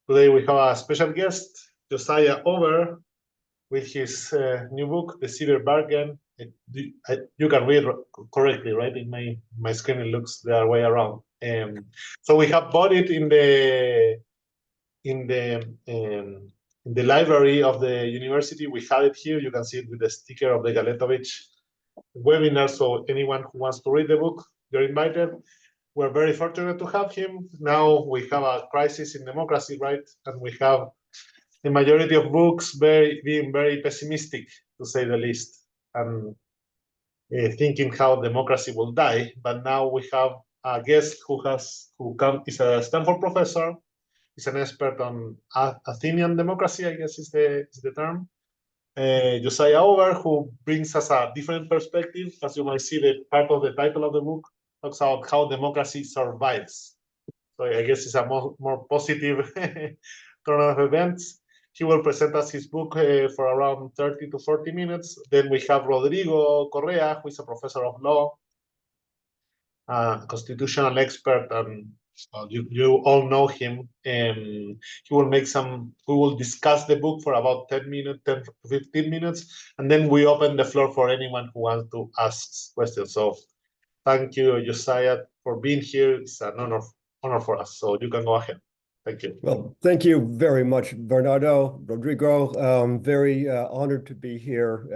Today we have a special guest, Josiah Ober, with his new book, The Civic Bargain. You can read correctly, right? In my screen, it looks the other way around. So we have bought it in the library of the university. We have it here. You can see it with the sticker of the Galetovic webinar. So anyone who wants to read the book, you're invited. We're very fortunate to have him. Now we have a crisis in democracy, right? And we have the majority of books being very pessimistic, to say the least, and thinking how democracy will die. But now we have a guest is a Stanford professor. He's an expert on Athenian democracy, I guess is the term. Josiah Ober, who brings us a different perspective. As you might see, the part of the title of the book talks about how democracy survives. So I guess it's a more positive turn of events. He will present us his book for around 30 to 40 minutes. Then we have Rodrigo Correa, who is a professor of law, constitutional expert, and you all know him. And we will discuss the book for about 10 to 15 minutes, and then we open the floor for anyone who wants to ask questions. So thank you, Josiah, for being here. It's an honor for us. So you can go ahead. Thank you. Well, thank you very much, Bernardo, Rodrigo. Very honored to be here.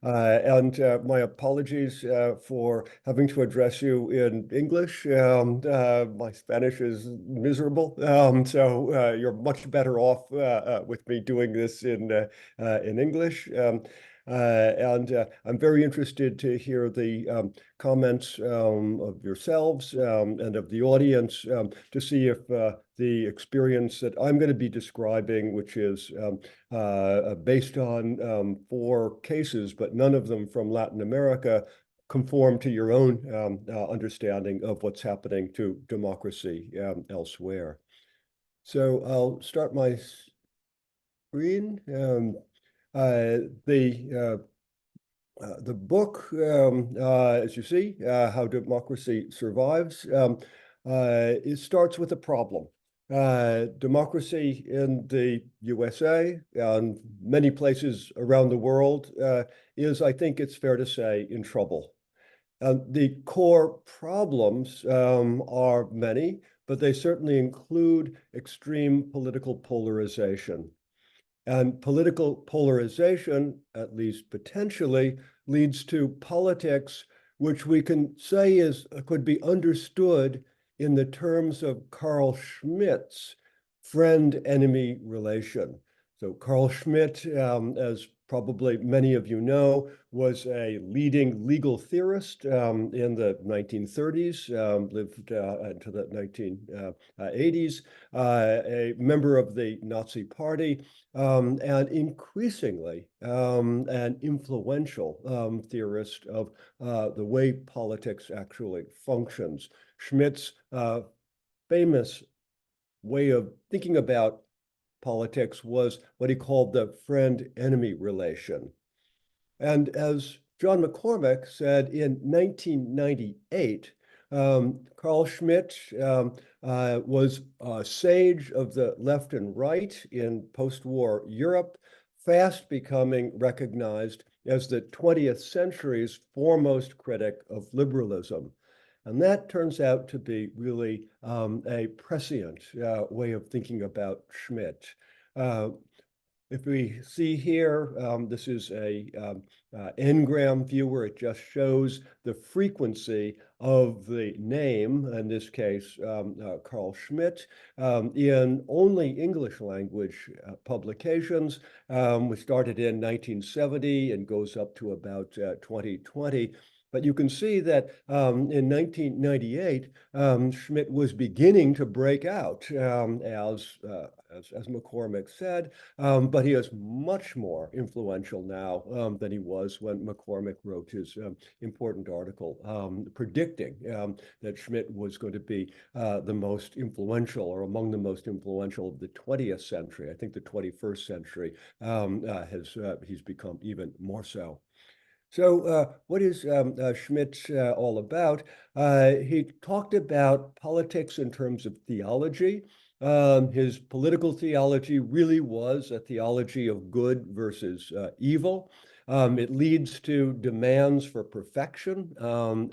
And my apologies for having to address you in English. My Spanish is miserable. So you're much better off with me doing this in English. And I'm very interested to hear the comments of yourselves and of the audience to see if the experience that I'm going to be describing, which is based on 4 cases, but none of them from Latin America, conform to your own understanding of what's happening to democracy elsewhere. So I'll start my screen. The book, as you see, How Democracy Survives, it starts with a problem. Democracy in the USA and many places around the world is, I think it's fair to say, in trouble. The core problems are many, but they certainly include extreme political polarization. And political polarization, at least potentially, leads to politics which we can say could be understood in the terms of Carl Schmitt's friend-enemy relation. So Carl Schmitt, as probably many of you know, was a leading legal theorist in the 1930s, lived into the 1980s, a member of the Nazi Party, and increasingly an influential theorist of the way politics actually functions. Schmitt's famous way of thinking about politics was what he called the friend-enemy relation. And as John McCormack said in 1998, Carl Schmitt was a sage of the left and right in post-war Europe, fast becoming recognized as the 20th century's foremost critic of liberalism. And that turns out to be really a prescient way of thinking about Schmitt. If we see here, this is a n-gram viewer. It just shows the frequency of the name, in this case, Carl Schmitt, in only English language publications. We started in 1970 and goes up to about 2020. But you can see that in 1998, Schmitt was beginning to break out, as McCormack said, but he is much more influential now than he was when McCormack wrote his important article predicting that Schmitt was going to be the most influential or among the most influential of the 20th century. I think the 21st century he's become even more so. So what is Schmitt all about? He talked about politics in terms of theology, His political theology really was a theology of good versus evil. It leads to demands for perfection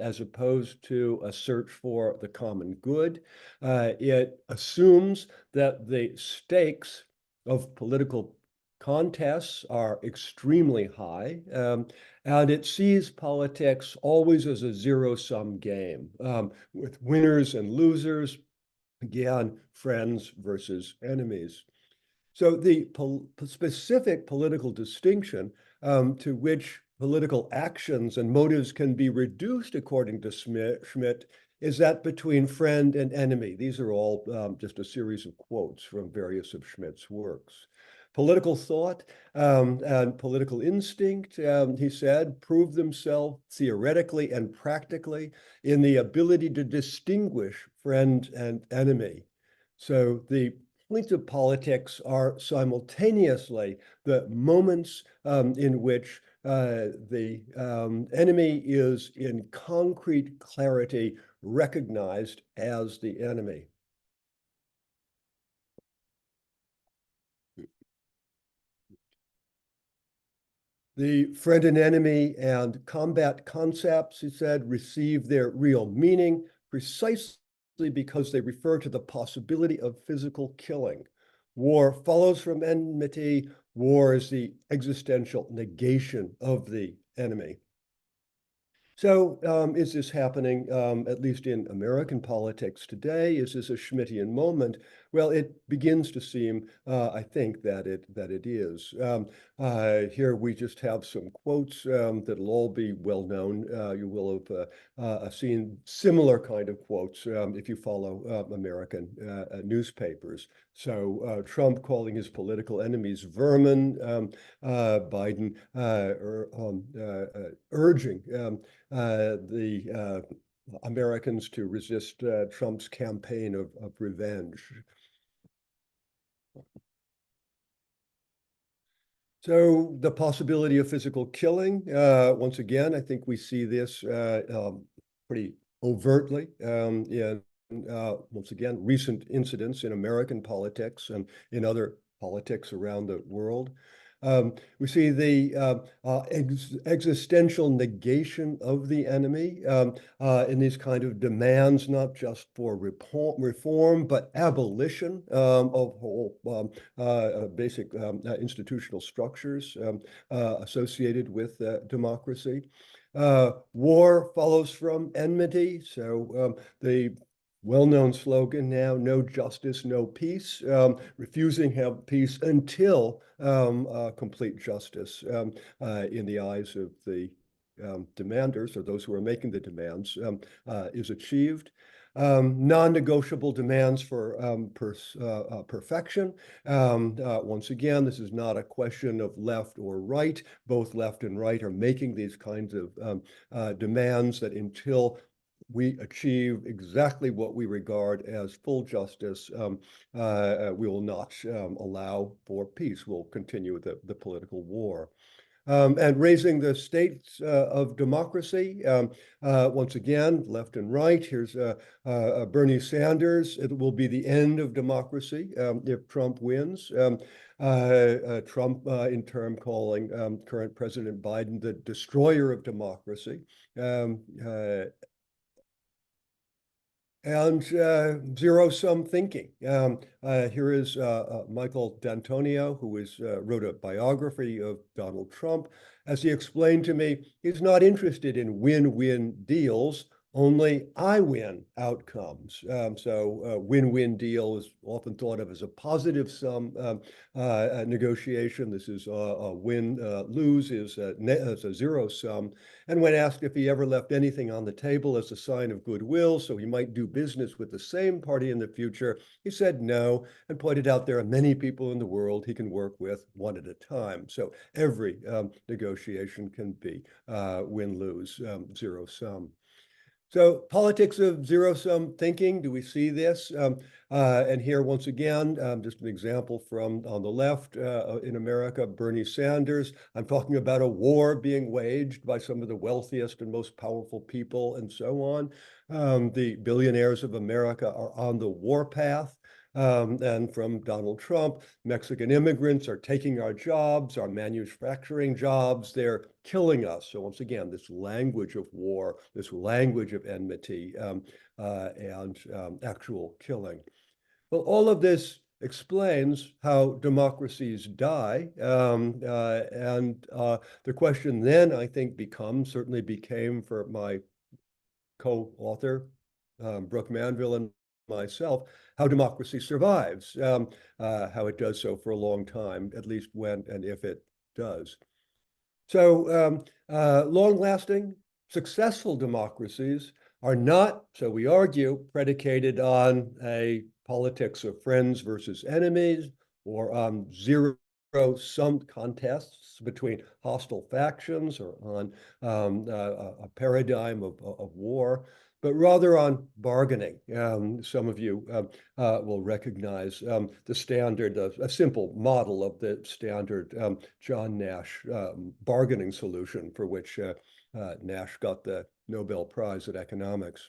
as opposed to a search for the common good. It assumes that the stakes of political contests are extremely high, and it sees politics always as a zero-sum game with winners and losers, again, friends versus enemies. So the specific political distinction to which political actions and motives can be reduced, according to Schmidt, is that between friend and enemy. These are all just a series of quotes from various of Schmidt's works. Political thought and political instinct, he said, prove themselves theoretically and practically in the ability to distinguish friend and enemy. So the points of politics are simultaneously the moments in which the enemy is in concrete clarity recognized as the enemy. The friend and enemy and combat concepts, he said, receive their real meaning precisely because they refer to the possibility of physical killing. War follows from enmity. War is the existential negation of the enemy. So is this happening, at least in American politics today? Is this a Schmittian moment? Well, it begins to seem, I think, that it is. Here we just have some quotes that'll all be well known. You will have seen similar kind of quotes if you follow American newspapers. So Trump calling his political enemies vermin, Biden urging the Americans to resist Trump's campaign of revenge. So the possibility of physical killing, once again, I think we see this pretty overtly in, once again, recent incidents in American politics and in other politics around the world. We see the existential negation of the enemy in these kind of demands, not just for reform, but abolition of whole basic institutional structures associated with democracy. War follows from enmity. So the well-known slogan now, no justice, no peace, refusing to have peace until complete justice in the eyes of the demanders or those who are making the demands is achieved. Non-negotiable demands for perfection. Once again, this is not a question of left or right. Both left and right are making these kinds of demands that until we achieve exactly what we regard as full justice, we will not allow for peace. We'll continue the political war. And raising the stakes of democracy. Once again, left and right. Here's Bernie Sanders. It will be the end of democracy if Trump wins. Trump, in turn, calling current President Biden the destroyer of democracy. And zero-sum thinking. Here is Michael D'Antonio, who wrote a biography of Donald Trump. As he explained to me, he's not interested in win-win deals, only I-win outcomes. So win-win deal is often thought of as a positive sum negotiation. This is a win-lose is a zero sum. And when asked if he ever left anything on the table as a sign of goodwill, so he might do business with the same party in the future, he said no, and pointed out there are many people in the world he can work with one at a time. So every negotiation can be win-lose, zero sum. So politics of zero-sum thinking, do we see this? And here, once again, just an example from on the left in America, Bernie Sanders. I'm talking about a war being waged by some of the wealthiest and most powerful people and so on. The billionaires of America are on the warpath. and from Donald Trump. Mexican immigrants are taking our jobs, our manufacturing jobs. They're killing us. So once again, this language of war, this language of enmity, and actual killing. Well, all of this explains how democracies die. And the question then, I think, certainly became for my co-author, Brooke Manville, and myself, how democracy survives, how it does so for a long time, at least when and if it does. So long-lasting, successful democracies are not, so we argue, predicated on a politics of friends versus enemies or on zero-sum contests between hostile factions or on a paradigm of war, but rather on bargaining. Some of you will recognize the standard, a simple model of the standard John Nash bargaining solution for which Nash got the Nobel Prize in economics.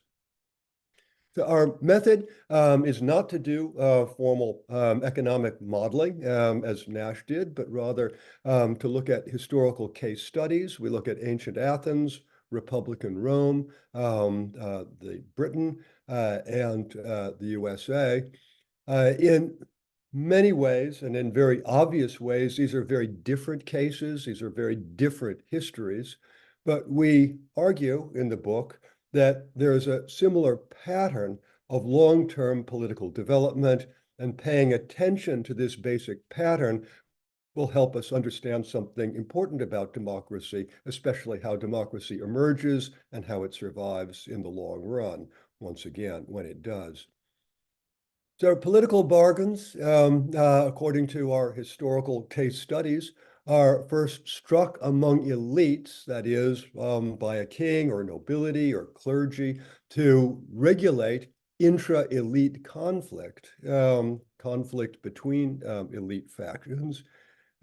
So our method is not to do formal economic modeling as Nash did, but rather to look at historical case studies. We look at ancient Athens, Republican Rome, the Britain, and the USA. In many ways, and in very obvious ways, these are very different cases. These are very different histories. But we argue in the book that there's a similar pattern of long-term political development, and paying attention to this basic pattern will help us understand something important about democracy, especially how democracy emerges and how it survives in the long run, once again, when it does. So political bargains, according to our historical case studies, are first struck among elites, that is, by a king or nobility or clergy, to regulate intra-elite conflict, conflict between elite factions.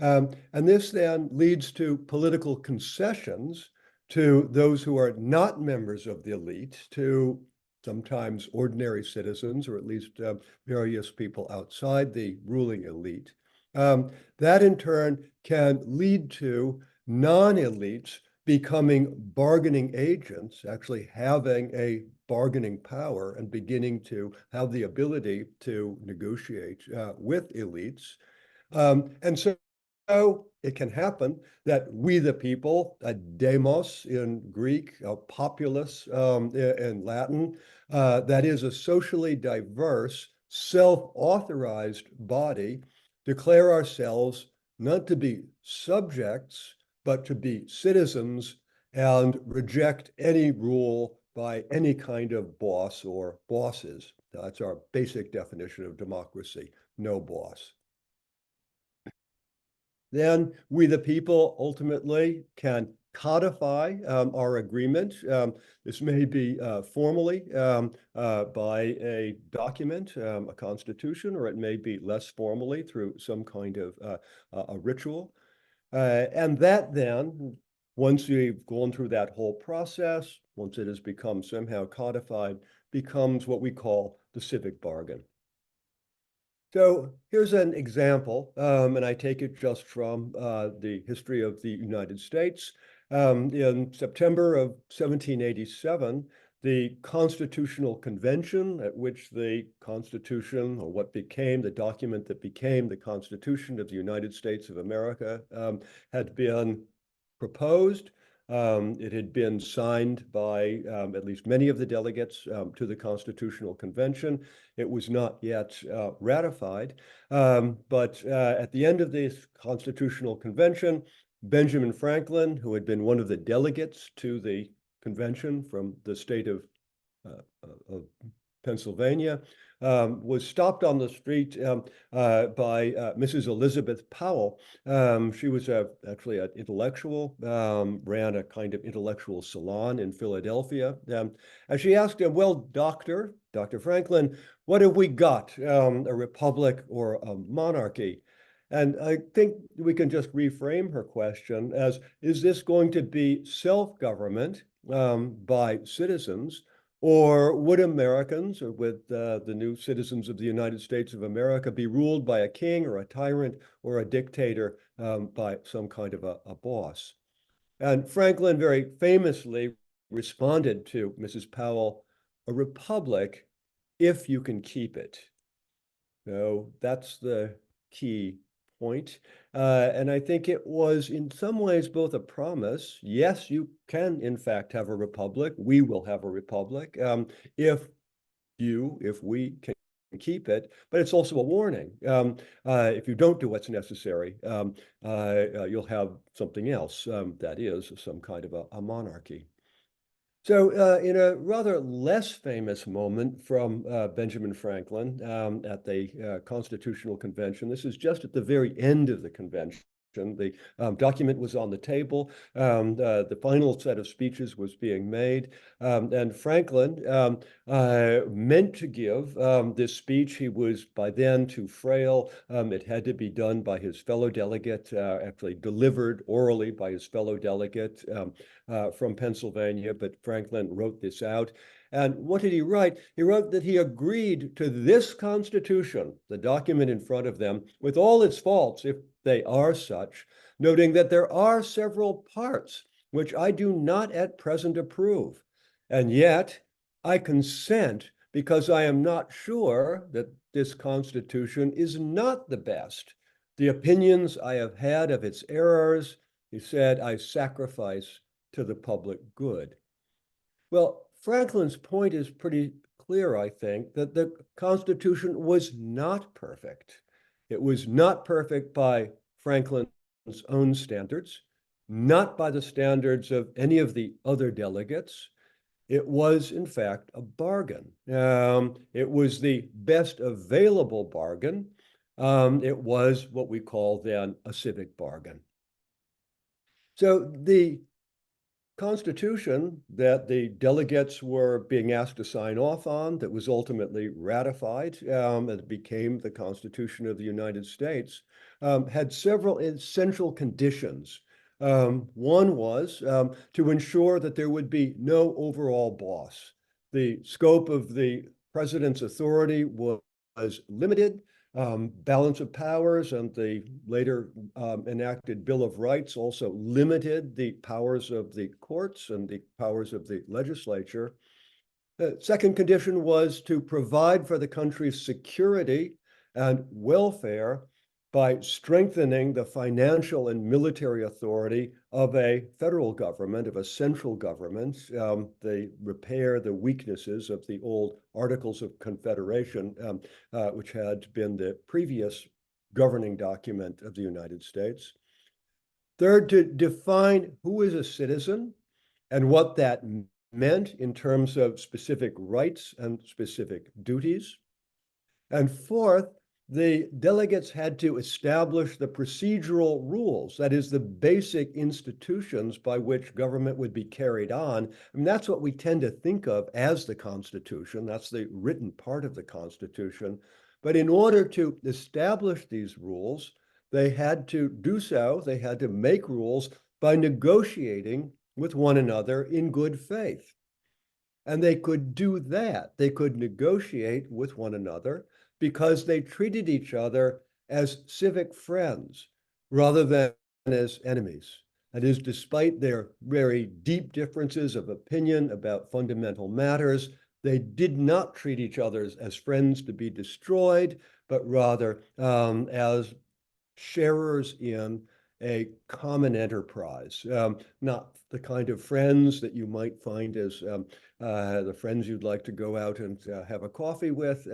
And this then leads to political concessions to those who are not members of the elite, to sometimes ordinary citizens, or at least various people outside the ruling elite. That in turn can lead to non-elites becoming bargaining agents, actually having a bargaining power and beginning to have the ability to negotiate with elites. And so it can happen that we the people, demos in Greek, populace in Latin, that is a socially diverse, self-authorized body, declare ourselves not to be subjects, but to be citizens, and reject any rule by any kind of boss or bosses. That's our basic definition of democracy: no boss. Then we, the people, ultimately can codify our agreement. This may be formally by a document, a constitution, or it may be less formally through some kind of a ritual. And that then, once you've gone through that whole process, once it has become somehow codified, becomes what we call the civic bargain. So here's an example, and I take it just from the history of the United States. In September of 1787, the Constitutional Convention, at which the Constitution, or what became the document that became the Constitution of the United States of America, had been proposed. It had been signed by at least many of the delegates to the Constitutional Convention. It was not yet ratified, but at the end of this Constitutional Convention, Benjamin Franklin, who had been one of the delegates to the convention from the state of Pennsylvania, was stopped on the street by Mrs. Elizabeth Powell. She was actually an intellectual, ran a kind of intellectual salon in Philadelphia. And she asked him, well, Dr. Franklin, what have we got, a republic or a monarchy? And I think we can just reframe her question as, is this going to be self-government by citizens, Or would Americans, or would the new citizens of the United States of America be ruled by a king or a tyrant or a dictator by some kind of a boss? And Franklin very famously responded to Mrs. Powell, a republic if you can keep it. So that's the key point. And I think it was in some ways both a promise. Yes, you can in fact have a republic. We will have a republic if we can keep it, but it's also a warning. If you don't do what's necessary, you'll have something else that is some kind of a monarchy. So in a rather less famous moment from Benjamin Franklin at the Constitutional Convention, this is just at the very end of the convention. The document was on the table. The final set of speeches was being made. And Franklin meant to give this speech. He was by then too frail. It had to be done by his fellow delegate, actually delivered orally by his fellow delegate from Pennsylvania. But Franklin wrote this out. And what did he write? He wrote that he agreed to this Constitution, the document in front of them, with all its faults, if they are such, noting that there are several parts which I do not at present approve. And yet I consent because I am not sure that this Constitution is not the best. The opinions I have had of its errors, he said, I sacrifice to the public good. Well, Franklin's point is pretty clear, I think, that the Constitution was not perfect. It was not perfect by Franklin's own standards, not by the standards of any of the other delegates. It was, in fact, a bargain. It was the best available bargain. It was what we call then a civic bargain. So the Constitution that the delegates were being asked to sign off on, that was ultimately ratified, and became the Constitution of the United States, had several essential conditions. One was to ensure that there would be no overall boss. The scope of the president's authority was limited. Balance of powers and the later enacted Bill of Rights also limited the powers of the courts and the powers of the legislature. The second condition was to provide for the country's security and welfare by strengthening the financial and military authority of a federal government, of a central government. They repair the weaknesses of the old Articles of Confederation, which had been the previous governing document of the United States. Third, to define who is a citizen and what that meant in terms of specific rights and specific duties. And fourth, the delegates had to establish the procedural rules, that is, the basic institutions by which government would be carried on. And that's what we tend to think of as the Constitution. That's the written part of the Constitution. But in order to establish these rules, they had to do so, they had to make rules by negotiating with one another in good faith. And they could do that. They could negotiate with one another because they treated each other as civic friends rather than as enemies. That is, despite their very deep differences of opinion about fundamental matters, they did not treat each other as friends to be destroyed, but rather as sharers in a common enterprise, not the kind of friends that you might find as the friends you'd like to go out and have a coffee with,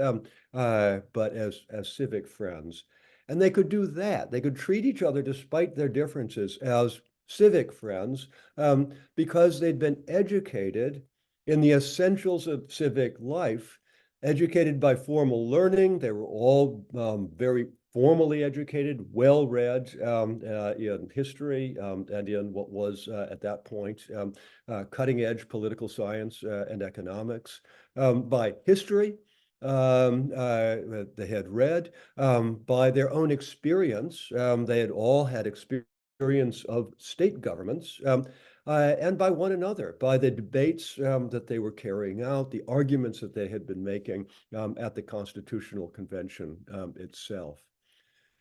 but as civic friends. And they could do that. They could treat each other, despite their differences, as civic friends because they'd been educated in the essentials of civic life, educated by formal learning. They were all very formally educated, well-read in history and in what was at that point cutting-edge political science and economics. By history, they had read. By their own experience, they had all had experience of state governments. and by one another, by the debates that they were carrying out, the arguments that they had been making at the Constitutional Convention itself.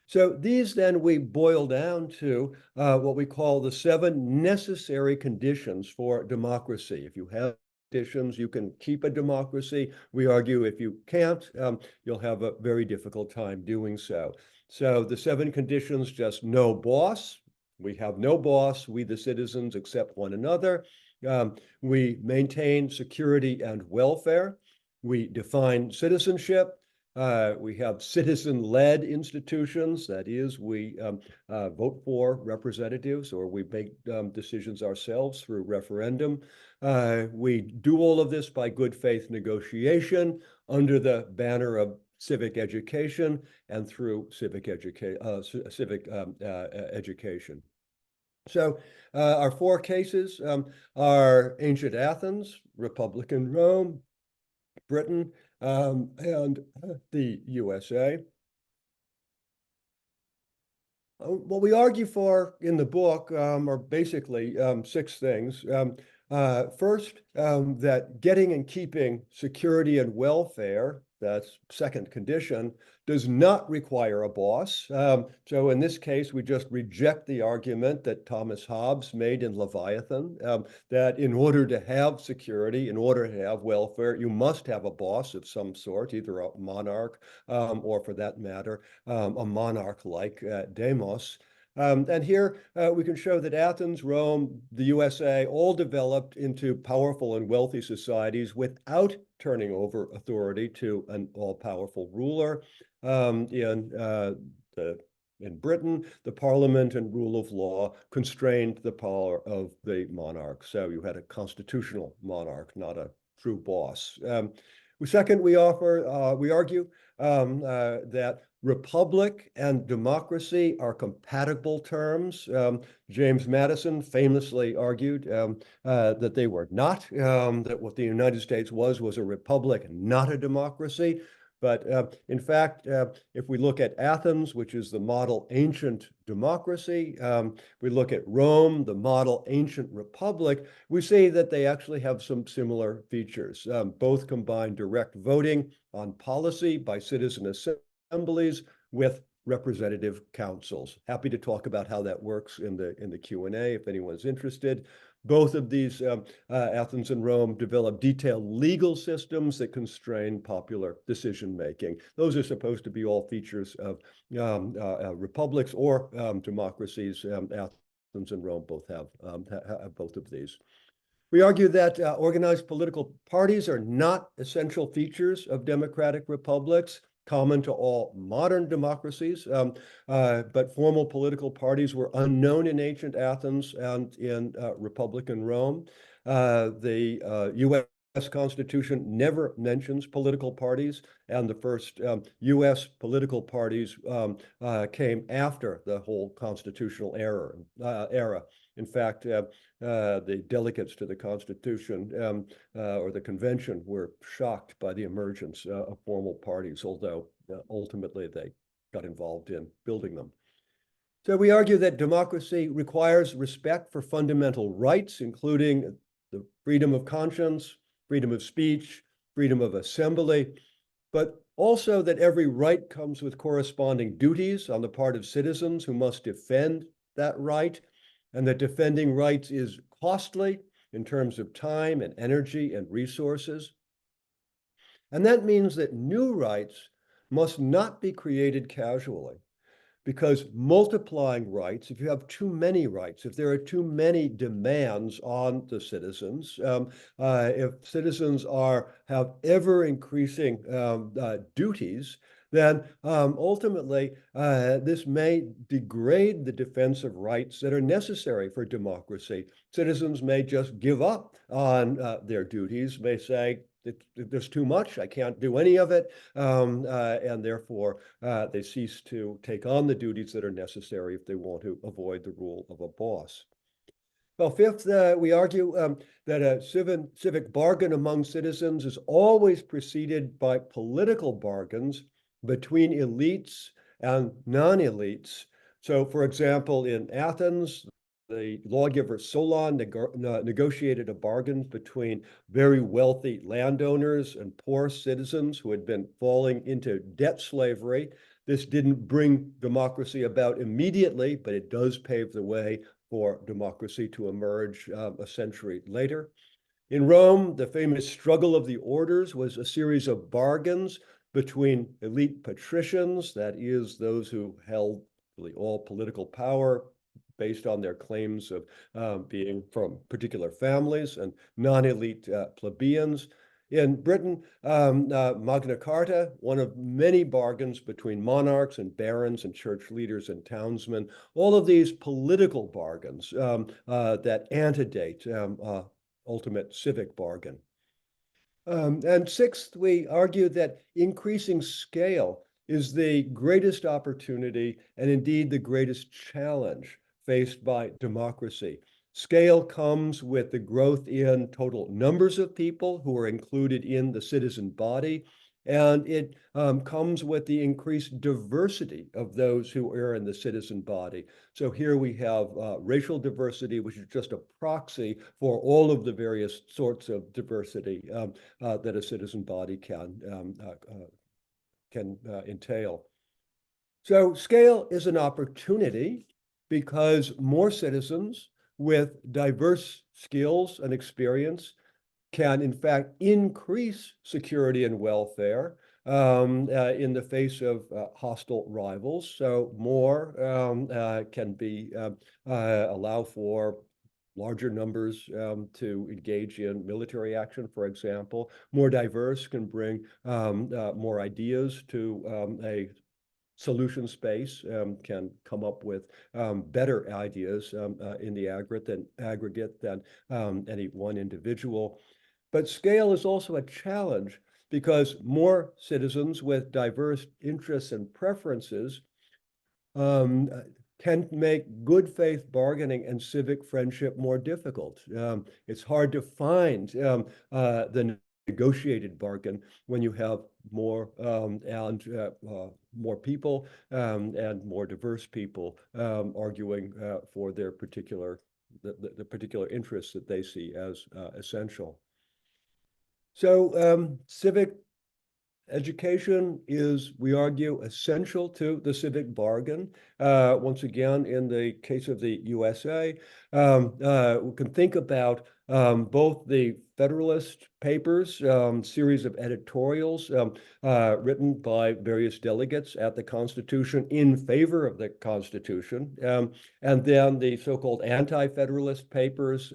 So these then we boil down to what we call the 7 necessary conditions for democracy. If you have conditions, you can keep a democracy. We argue if you can't, you'll have a very difficult time doing so. So the 7 conditions: just no boss. We have no boss. We, the citizens, accept one another. We maintain security and welfare. We define citizenship. We have citizen-led institutions. That is, we vote for representatives, or we make decisions ourselves through referendum. We do all of this by good faith negotiation under the banner of civic education and through civic education. So our 4 cases are ancient Athens, Republican Rome, Britain, and the USA. What we argue for in the book are basically 6 things. First, that getting and keeping security and welfare, that's second condition, does not require a boss. So in this case, we just reject the argument that Thomas Hobbes made in Leviathan, that in order to have security, in order to have welfare, you must have a boss of some sort, either a monarch or, for that matter, a monarch like Demos. And here we can show that Athens, Rome, the USA all developed into powerful and wealthy societies without turning over authority to an all-powerful ruler. In Britain, the parliament and rule of law constrained the power of the monarch. So you had a constitutional monarch, not a true boss. Second, we argue that republic and democracy are compatible terms. James Madison famously argued that they were not, that what the United States was a republic, not a democracy. But in fact, if we look at Athens, which is the model ancient democracy, we look at Rome, the model ancient republic, we see that they actually have some similar features. Both combine direct voting on policy by citizen assemblies with representative councils. Happy to talk about how that works in the Q&A if anyone's interested. Both of these, Athens and Rome, developed detailed legal systems that constrain popular decision-making. Those are supposed to be all features of republics or democracies. Athens and Rome both have both of these. We argue that organized political parties are not essential features of democratic republics, common to all modern democracies, but formal political parties were unknown in ancient Athens and in Republican Rome. The U.S. Constitution never mentions political parties, and the first U.S. political parties came after the whole constitutional era. In fact, the delegates to the Constitution or the convention were shocked by the emergence of formal parties, although ultimately they got involved in building them. So we argue that democracy requires respect for fundamental rights, including the freedom of conscience, freedom of speech, freedom of assembly, but also that every right comes with corresponding duties on the part of citizens who must defend that right, and that defending rights is costly in terms of time and energy and resources. And that means that new rights must not be created casually, because multiplying rights, if you have too many rights, if there are too many demands on the citizens, if citizens have ever-increasing duties, then ultimately this may degrade the defense of rights that are necessary for democracy. Citizens may just give up on their duties, may say, there's too much, I can't do any of it, and therefore they cease to take on the duties that are necessary if they want to avoid the rule of a boss. Well, fifth, we argue that a civic bargain among citizens is always preceded by political bargains between elites and non-elites. So, for example, in Athens, the lawgiver Solon negotiated a bargain between very wealthy landowners and poor citizens who had been falling into debt slavery. This didn't bring democracy about immediately, but it does pave the way for democracy to emerge a century later. In Rome, the famous struggle of the orders was a series of bargains between elite patricians, that is, those who held really all political power based on their claims of being from particular families, and non-elite plebeians. In Britain, Magna Carta, one of many bargains between monarchs and barons and church leaders and townsmen, all of these political bargains that antedate ultimate civic bargain. And sixth, we argue that increasing scale is the greatest opportunity and indeed the greatest challenge faced by democracy. Scale comes with the growth in total numbers of people who are included in the citizen body, and it comes with the increased diversity of those who are in the citizen body. So here we have racial diversity, which is just a proxy for all of the various sorts of diversity that a citizen body can entail. So scale is an opportunity because more citizens with diverse skills and experience can, in fact, increase security and welfare in the face of hostile rivals. So more can be allow for larger numbers to engage in military action, for example. More diverse can bring more ideas to a solution space, can come up with better ideas in the aggregate than any one individual. But scale is also a challenge because more citizens with diverse interests and preferences can make good faith bargaining and civic friendship more difficult. It's hard to find the negotiated bargain when you have more more people and more diverse people arguing for their particular the particular interests that they see as essential. So civic education is, we argue, essential to the civic bargain. Once again, in the case of the USA, we can think about both the Federalist Papers, series of editorials written by various delegates at the Constitution in favor of the Constitution, and then the so-called anti-Federalist Papers,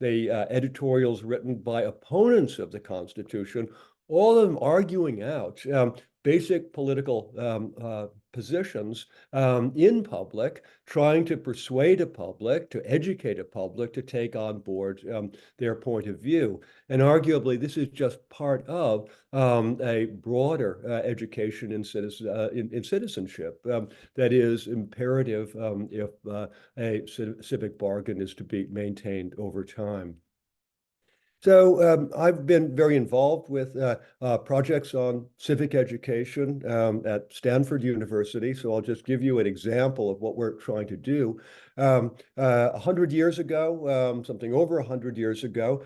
the editorials written by opponents of the Constitution, all of them arguing out basic political positions in public, trying to persuade a public, to educate a public to take on board their point of view. And arguably, this is just part of a broader education in citizenship that is imperative if a civic bargain is to be maintained over time. So I've been very involved with projects on civic education at Stanford University. So I'll just give you an example of what we're trying to do. 100 years ago, something over 100 years ago,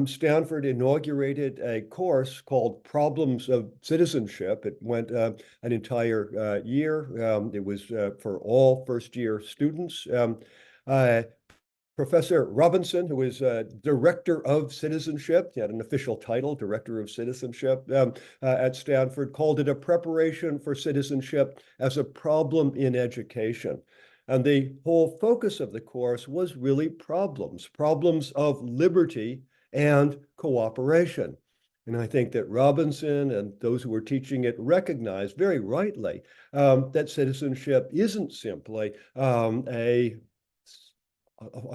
Stanford inaugurated a course called Problems of Citizenship. It went an entire year. It was for all first-year students. Professor Robinson, who is Director of Citizenship, he had an official title, Director of Citizenship at Stanford, called it a preparation for citizenship as a problem in education. And the whole focus of the course was really problems of liberty and cooperation. And I think that Robinson and those who were teaching it recognized very rightly that citizenship isn't simply a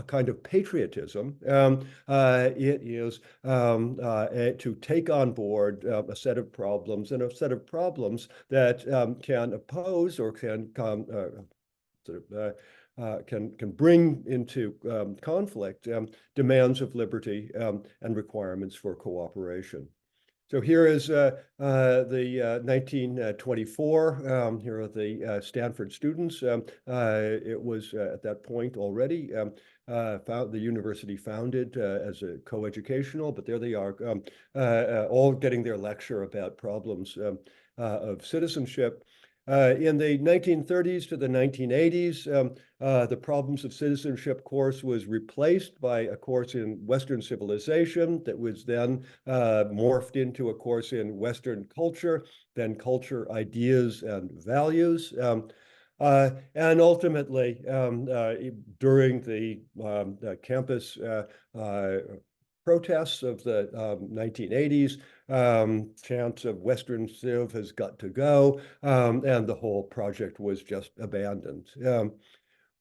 kind of patriotism. It is to take on board a set of problems, and a set of problems that can oppose or can can bring into conflict demands of liberty and requirements for cooperation. So here is the 1924. Here are the Stanford students. It was at that point already the university founded as a co-educational, but there they are, all getting their lecture about problems of citizenship. In the 1930s to the 1980s, the Problems of Citizenship course was replaced by a course in Western civilization that was then morphed into a course in Western culture, then culture, ideas, and values. And ultimately, during the campus protests of the 1980s, chance of Western Civ has got to go, and the whole project was just abandoned.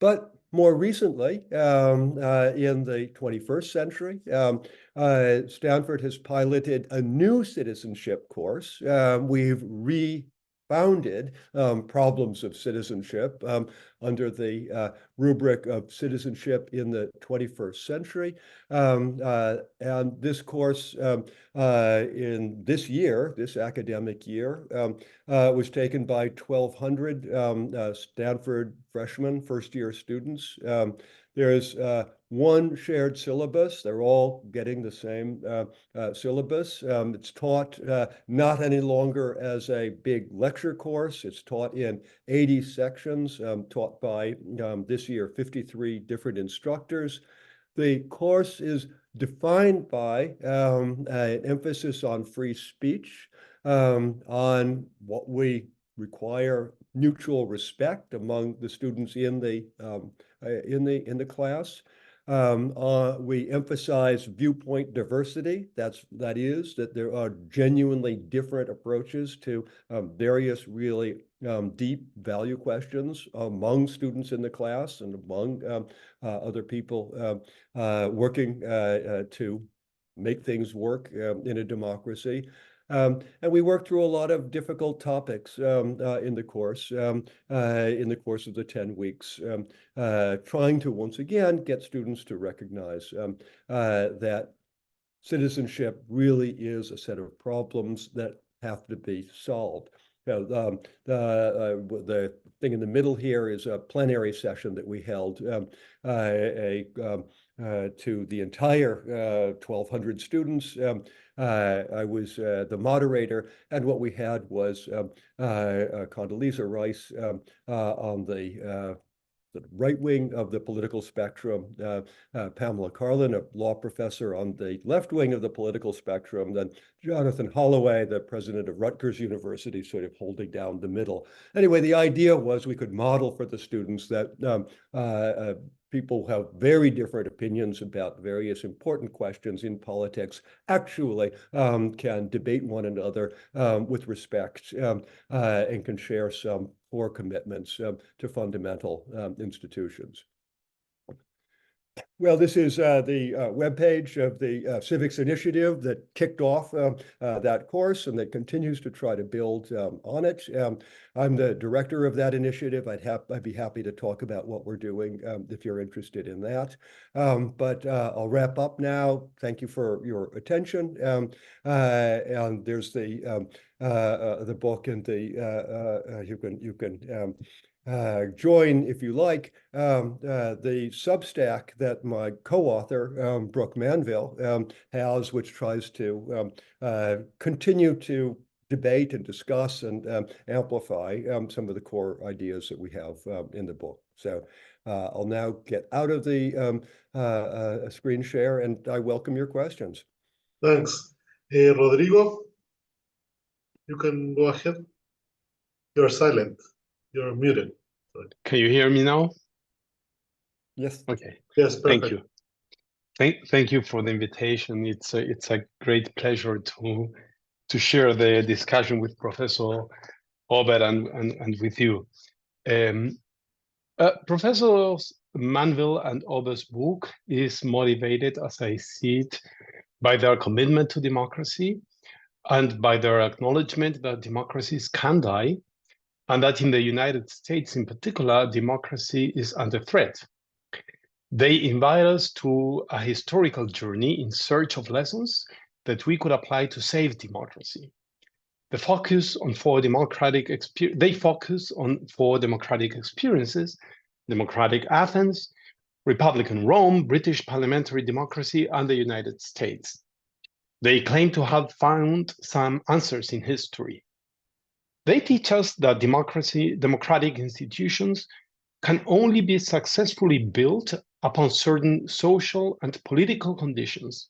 But more recently, in the 21st century, Stanford has piloted a new citizenship course. We've refounded Problems of Citizenship under the rubric of citizenship in the 21st century. And this course in this year, this academic year, was taken by 1,200 Stanford freshmen, first-year students. There's one shared syllabus. They're all getting the same syllabus. It's taught not any longer as a big lecture course. It's taught in 80 sections, taught by this year 53 different instructors. The course is defined by an emphasis on free speech, on what we require mutual respect among the students in the class. We emphasize viewpoint diversity. That is that there are genuinely different approaches to various really deep value questions among students in the class and among other people working to make things work in a democracy. And we work through a lot of difficult topics in the course of the 10 weeks, trying to once again get students to recognize that citizenship really is a set of problems that have to be solved. The thing in the middle here is a plenary session that we held to the entire 1,200 students. I was the moderator, and what we had was Condoleezza Rice on the right wing of the political spectrum, Pamela Karlan, a law professor on the left wing of the political spectrum, then Jonathan Holloway, the president of Rutgers University, sort of holding down the middle. Anyway, the idea was we could model for the students that people have very different opinions about various important questions in politics, actually can debate one another with respect and can share some core commitments to fundamental institutions. Well, this is the webpage of the Civics Initiative that kicked off that course and that continues to try to build on it. I'm the director of that initiative. I'd be happy to talk about what we're doing if you're interested in that. But I'll wrap up now. Thank you for your attention. And there's the book and you can join, if you like, the Substack that my co-author, Brooke Manville, has, which tries to continue to debate and discuss and amplify some of the core ideas that we have in the book. So I'll now get out of the screen share, and I welcome your questions. Thanks. Rodrigo, you can go ahead. You're silent. You're muted. Sorry. Can you hear me now? Yes. Okay. Yes, perfect. Thank you. Thank you for the invitation. It's a great pleasure to share the discussion with Professor Ober and with you. Professors Manville and Ober's book is motivated, as I see it, by their commitment to democracy and by their acknowledgement that democracies can die, and that in the United States in particular, democracy is under threat. They invite us to a historical journey in search of lessons that we could apply to save democracy. They focus on four democratic experiences: democratic Athens, Republican Rome, British parliamentary democracy, and the United States. They claim to have found some answers in history. They teach us that democratic institutions can only be successfully built upon certain social and political conditions.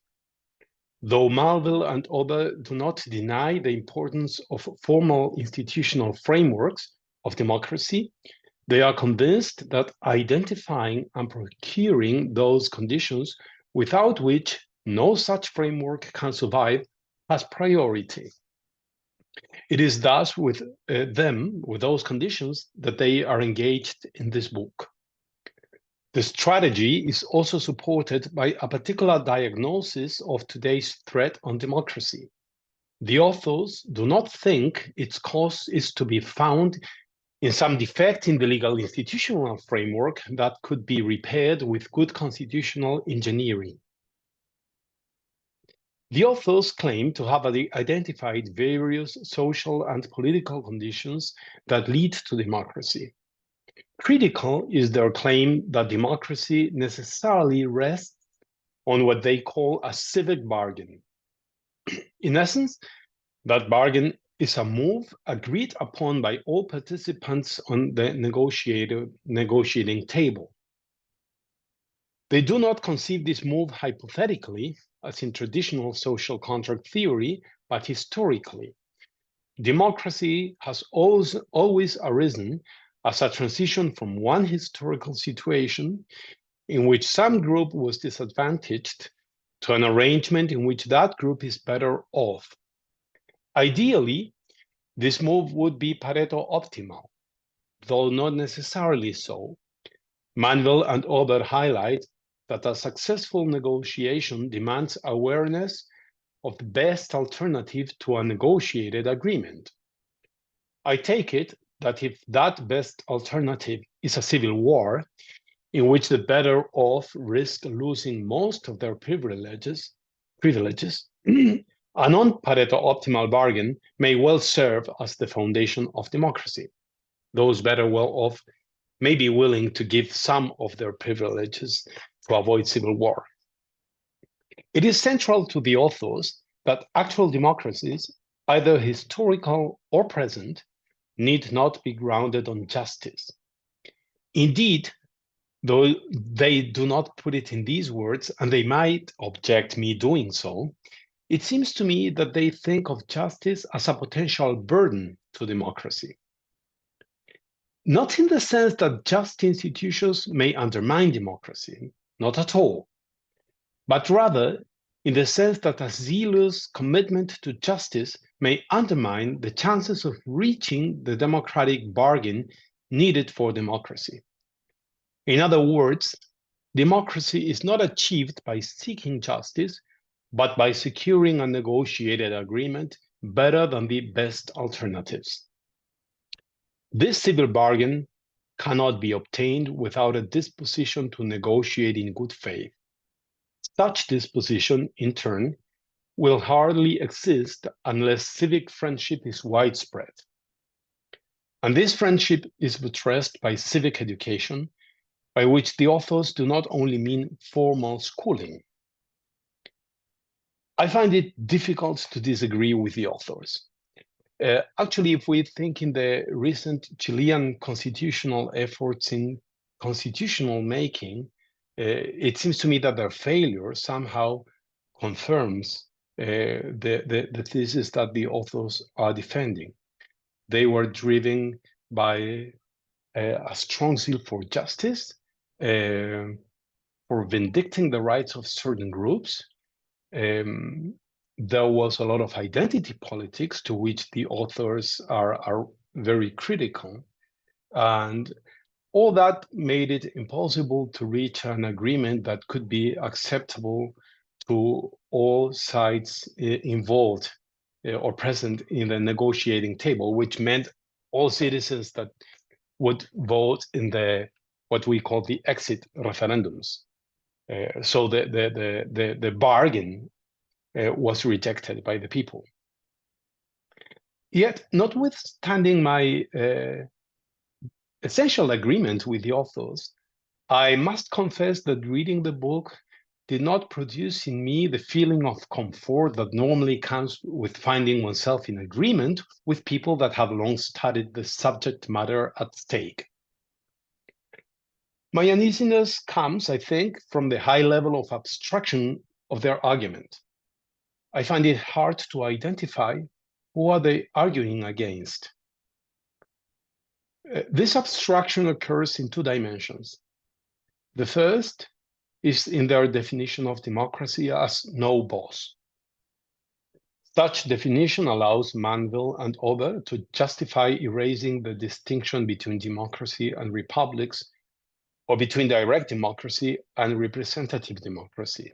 Though Melville and Ober do not deny the importance of formal institutional frameworks of democracy, they are convinced that identifying and procuring those conditions without which no such framework can survive has priority. It is thus with those conditions, that they are engaged in this book. The strategy is also supported by a particular diagnosis of today's threat on democracy. The authors do not think its cause is to be found in some defect in the legal institutional framework that could be repaired with good constitutional engineering. The authors claim to have identified various social and political conditions that lead to democracy. Critical is their claim that democracy necessarily rests on what they call a civic bargain. In essence, that bargain is a move agreed upon by all participants on the negotiating table. They do not conceive this move hypothetically, as in traditional social contract theory, but historically. Democracy has always arisen as a transition from one historical situation in which some group was disadvantaged to an arrangement in which that group is better off. Ideally, this move would be Pareto optimal, though not necessarily so. Melville and Ober highlight that a successful negotiation demands awareness of the best alternative to a negotiated agreement. I take it that if that best alternative is a civil war, in which the better off risk losing most of their privileges, a non-Pareto optimal bargain may well serve as the foundation of democracy. Those better well off may be willing to give some of their privileges to avoid civil war. It is central to the authors that actual democracies, either historical or present, need not be grounded on justice. Indeed, though they do not put it in these words, and they might object me doing so, it seems to me that they think of justice as a potential burden to democracy. Not in the sense that just institutions may undermine democracy, not at all, but rather in the sense that a zealous commitment to justice may undermine the chances of reaching the democratic bargain needed for democracy. In other words, democracy is not achieved by seeking justice, but by securing a negotiated agreement better than the best alternatives. This civil bargain cannot be obtained without a disposition to negotiate in good faith. Such disposition, in turn, will hardly exist unless civic friendship is widespread. And this friendship is buttressed by civic education, by which the authors do not only mean formal schooling. I find it difficult to disagree with the authors. Actually, if we think in the recent Chilean constitutional efforts in constitutional making, it seems to me that their failure somehow confirms the thesis that the authors are defending. They were driven by a strong zeal for justice, for vindicting the rights of certain groups. There was a lot of identity politics to which the authors are very critical. And all that made it impossible to reach an agreement that could be acceptable to all sides involved or present in the negotiating table, which meant all citizens that would vote in what we call the exit referendums. So the bargain was rejected by the people. Yet, notwithstanding my essential agreement with the authors, I must confess that reading the book did not produce in me the feeling of comfort that normally comes with finding oneself in agreement with people that have long studied the subject matter at stake. My uneasiness comes, I think, from the high level of abstraction of their argument. I find it hard to identify who are they arguing against. This abstraction occurs in two dimensions. The first is in their definition of democracy as no boss. Such definition allows Manville and Ober to justify erasing the distinction between democracy and republics, or between direct democracy and representative democracy.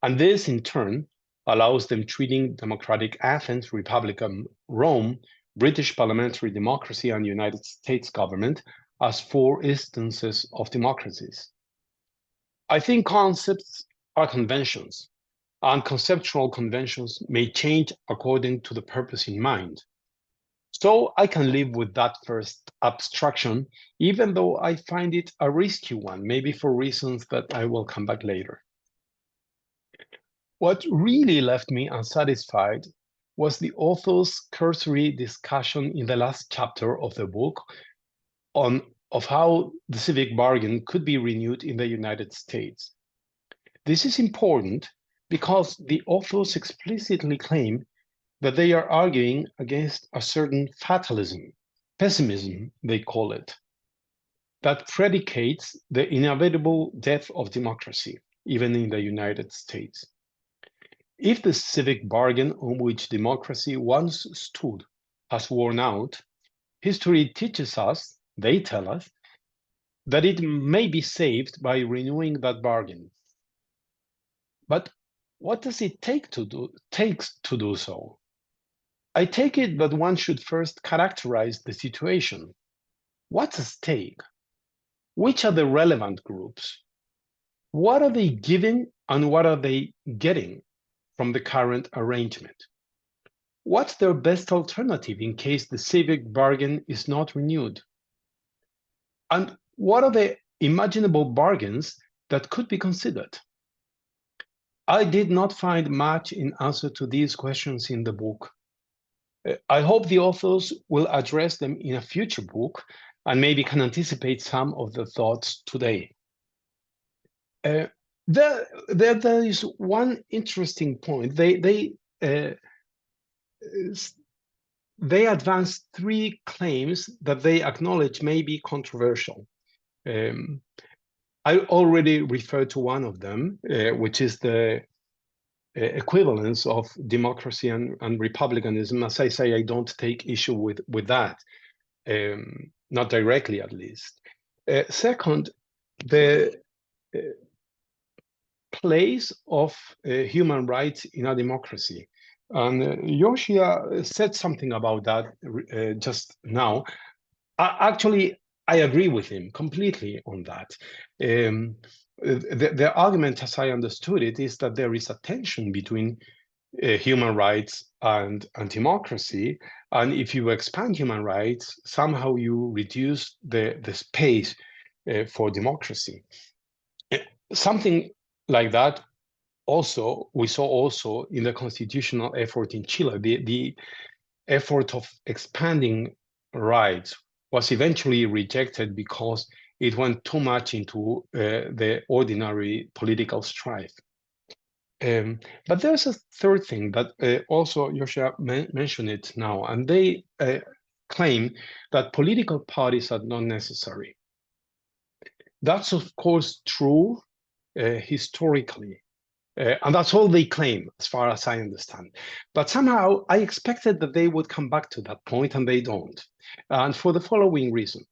And this, in turn, allows them treating democratic Athens, Republican Rome, British parliamentary democracy, and United States government as four instances of democracies. I think concepts are conventions, and conceptual conventions may change according to the purpose in mind. So I can live with that first abstraction, even though I find it a risky one, maybe for reasons that I will come back later. What really left me unsatisfied was the author's cursory discussion in the last chapter of the book of how the civic bargain could be renewed in the United States. This is important because the authors explicitly claim that they are arguing against a certain fatalism, pessimism, they call it, that predicates the inevitable death of democracy, even in the United States. If the civic bargain on which democracy once stood has worn out, history teaches us, they tell us, that it may be saved by renewing that bargain. But what does it take to do so? I take it that one should first characterize the situation. What's at stake? Which are the relevant groups? What are they giving and what are they getting from the current arrangement? What's their best alternative in case the civic bargain is not renewed? And what are the imaginable bargains that could be considered? I did not find much in answer to these questions in the book. I hope the authors will address them in a future book and maybe can anticipate some of the thoughts today. There is one interesting point. They advance three claims that they acknowledge may be controversial. I already referred to one of them, which is the equivalence of democracy and republicanism. As I say, I don't take issue with that, not directly at least. Second, the place of human rights in a democracy. And Josiah said something about that just now. Actually, I agree with him completely on that. The argument, as I understood it, is that there is a tension between human rights and democracy. And if you expand human rights, somehow you reduce the space for democracy. Something like that also, we saw also in the constitutional effort in Chile. The effort of expanding rights was eventually rejected because it went too much into the ordinary political strife. But there's a third thing that also Josiah mentioned it now, and they claim that political parties are not necessary. That's of course true historically, and that's all they claim as far as I understand. But somehow I expected that they would come back to that point, and they don't. And for the following reason.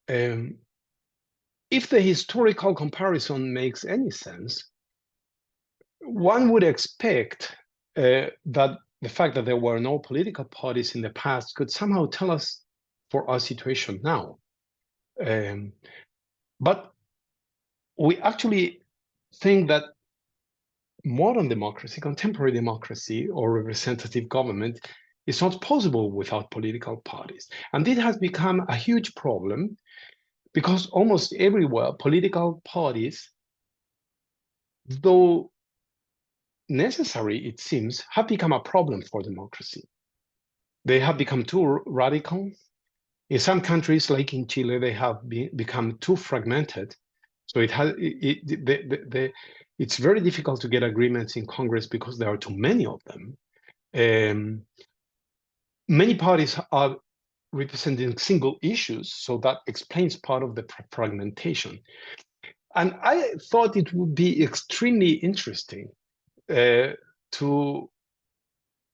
If the historical comparison makes any sense, one would expect that the fact that there were no political parties in the past could somehow tell us for our situation now. But we actually think that modern democracy, contemporary democracy, or representative government is not possible without political parties. And this has become a huge problem because almost everywhere, political parties, though necessary, it seems, have become a problem for democracy. They have become too radical. In some countries, like in Chile, they have become too fragmented. So it's very difficult to get agreements in Congress because there are too many of them. Many parties are representing single issues, so that explains part of the fragmentation. And I thought it would be extremely interesting to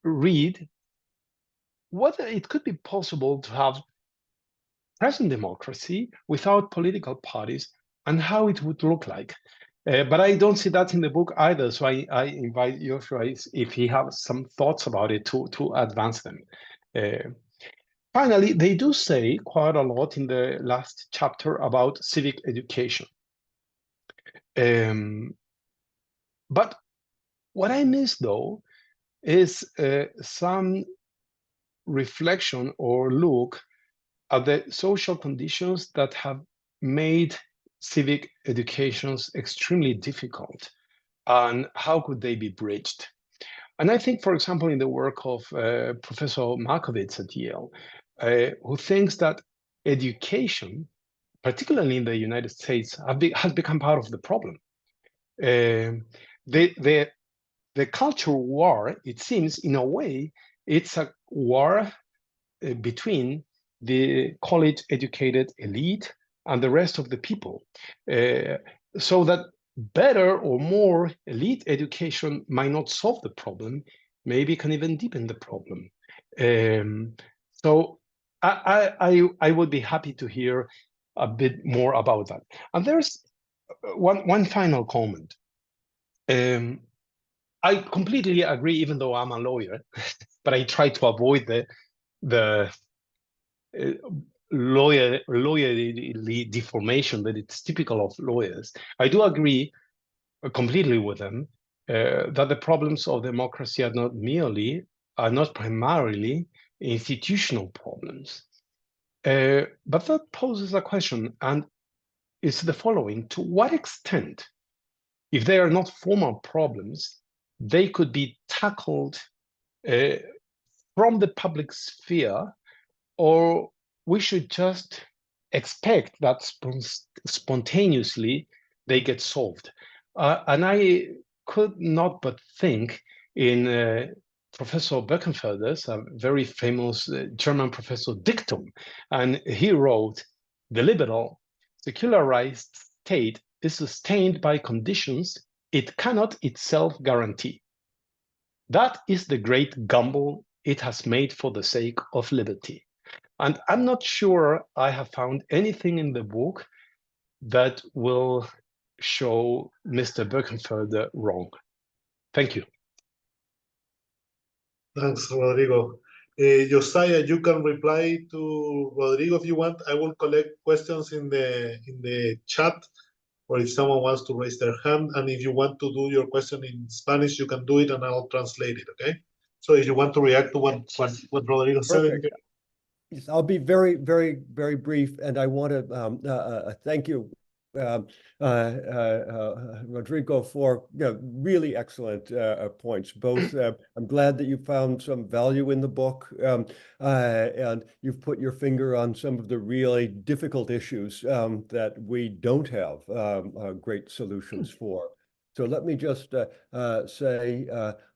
read whether it could be possible to have present democracy without political parties and how it would look like. But I don't see that in the book either. So I invite Joshua, if he has some thoughts about it, to advance them. Finally, they do say quite a lot in the last chapter about civic education. But what I miss, though, is some reflection or look at the social conditions that have made civic educations extremely difficult, and how could they be bridged? And I think, for example, in the work of Professor Markovits at Yale, who thinks that education, particularly in the United States, has become part of the problem. The culture war, it seems, in a way, it's a war between the college-educated elite and the rest of the people, so that better or more elite education might not solve the problem, maybe can even deepen the problem. So I would be happy to hear a bit more about that. And there's one final comment. I completely agree, even though I'm a lawyer, but I try to avoid the lawyerly deformation that it's typical of lawyers. I do agree completely with them that the problems of democracy are not primarily institutional problems. But that poses a question, and it's the following: to what extent, if they are not formal problems, they could be tackled from the public sphere, or we should just expect that spontaneously they get solved? And I could not but think in Professor Birkenfelder's, a very famous German professor, dictum. And he wrote, "The liberal, secularized state is sustained by conditions it cannot itself guarantee. That is the great gamble it has made for the sake of liberty." And I'm not sure I have found anything in the book that will show Mr. Birkenfelder wrong. Thank you. Thanks, Rodrigo. Josiah, you can reply to Rodrigo if you want. I will collect questions in the chat, or if someone wants to raise their hand. And if you want to do your question in Spanish, you can do it and I'll translate it, okay? So if you want to react to what Rodrigo said. Yes, I'll be very, very, very brief, and I want to thank you, Rodrigo, for really excellent points. Both, I'm glad that you found some value in the book, and you've put your finger on some of the really difficult issues that we don't have great solutions for. So let me just say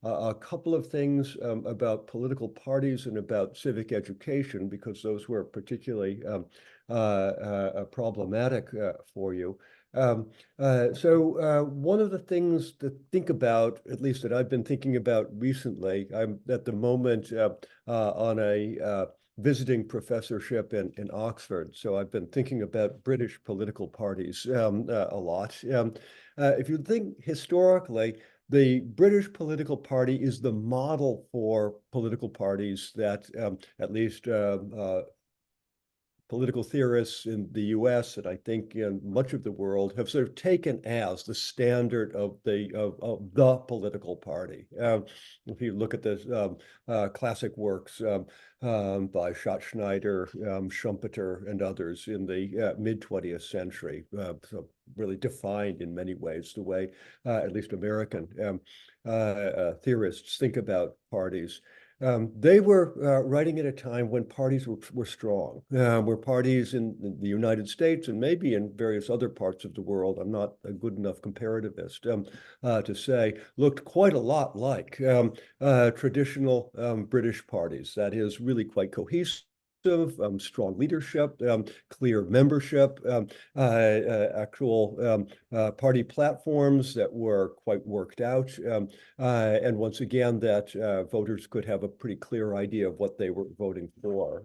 a couple of things about political parties and about civic education, because those were particularly problematic for you. So one of the things to think about, at least that I've been thinking about recently, I'm at the moment on a visiting professorship in Oxford. So I've been thinking about British political parties a lot. If you think historically, the British political party is the model for political parties that at least political theorists in the US, and I think in much of the world, have sort of taken as the standard of the political party. If you look at the classic works by Schachtschneider, Schumpeter, and others in the mid-20th century, so really defined in many ways the way at least American theorists think about parties. They were writing at a time when parties were strong, where parties in the United States and maybe in various other parts of the world, I'm not a good enough comparativist to say, looked quite a lot like traditional British parties. That is really quite cohesive. Strong leadership, clear membership, actual party platforms that were quite worked out, and once again that voters could have a pretty clear idea of what they were voting for.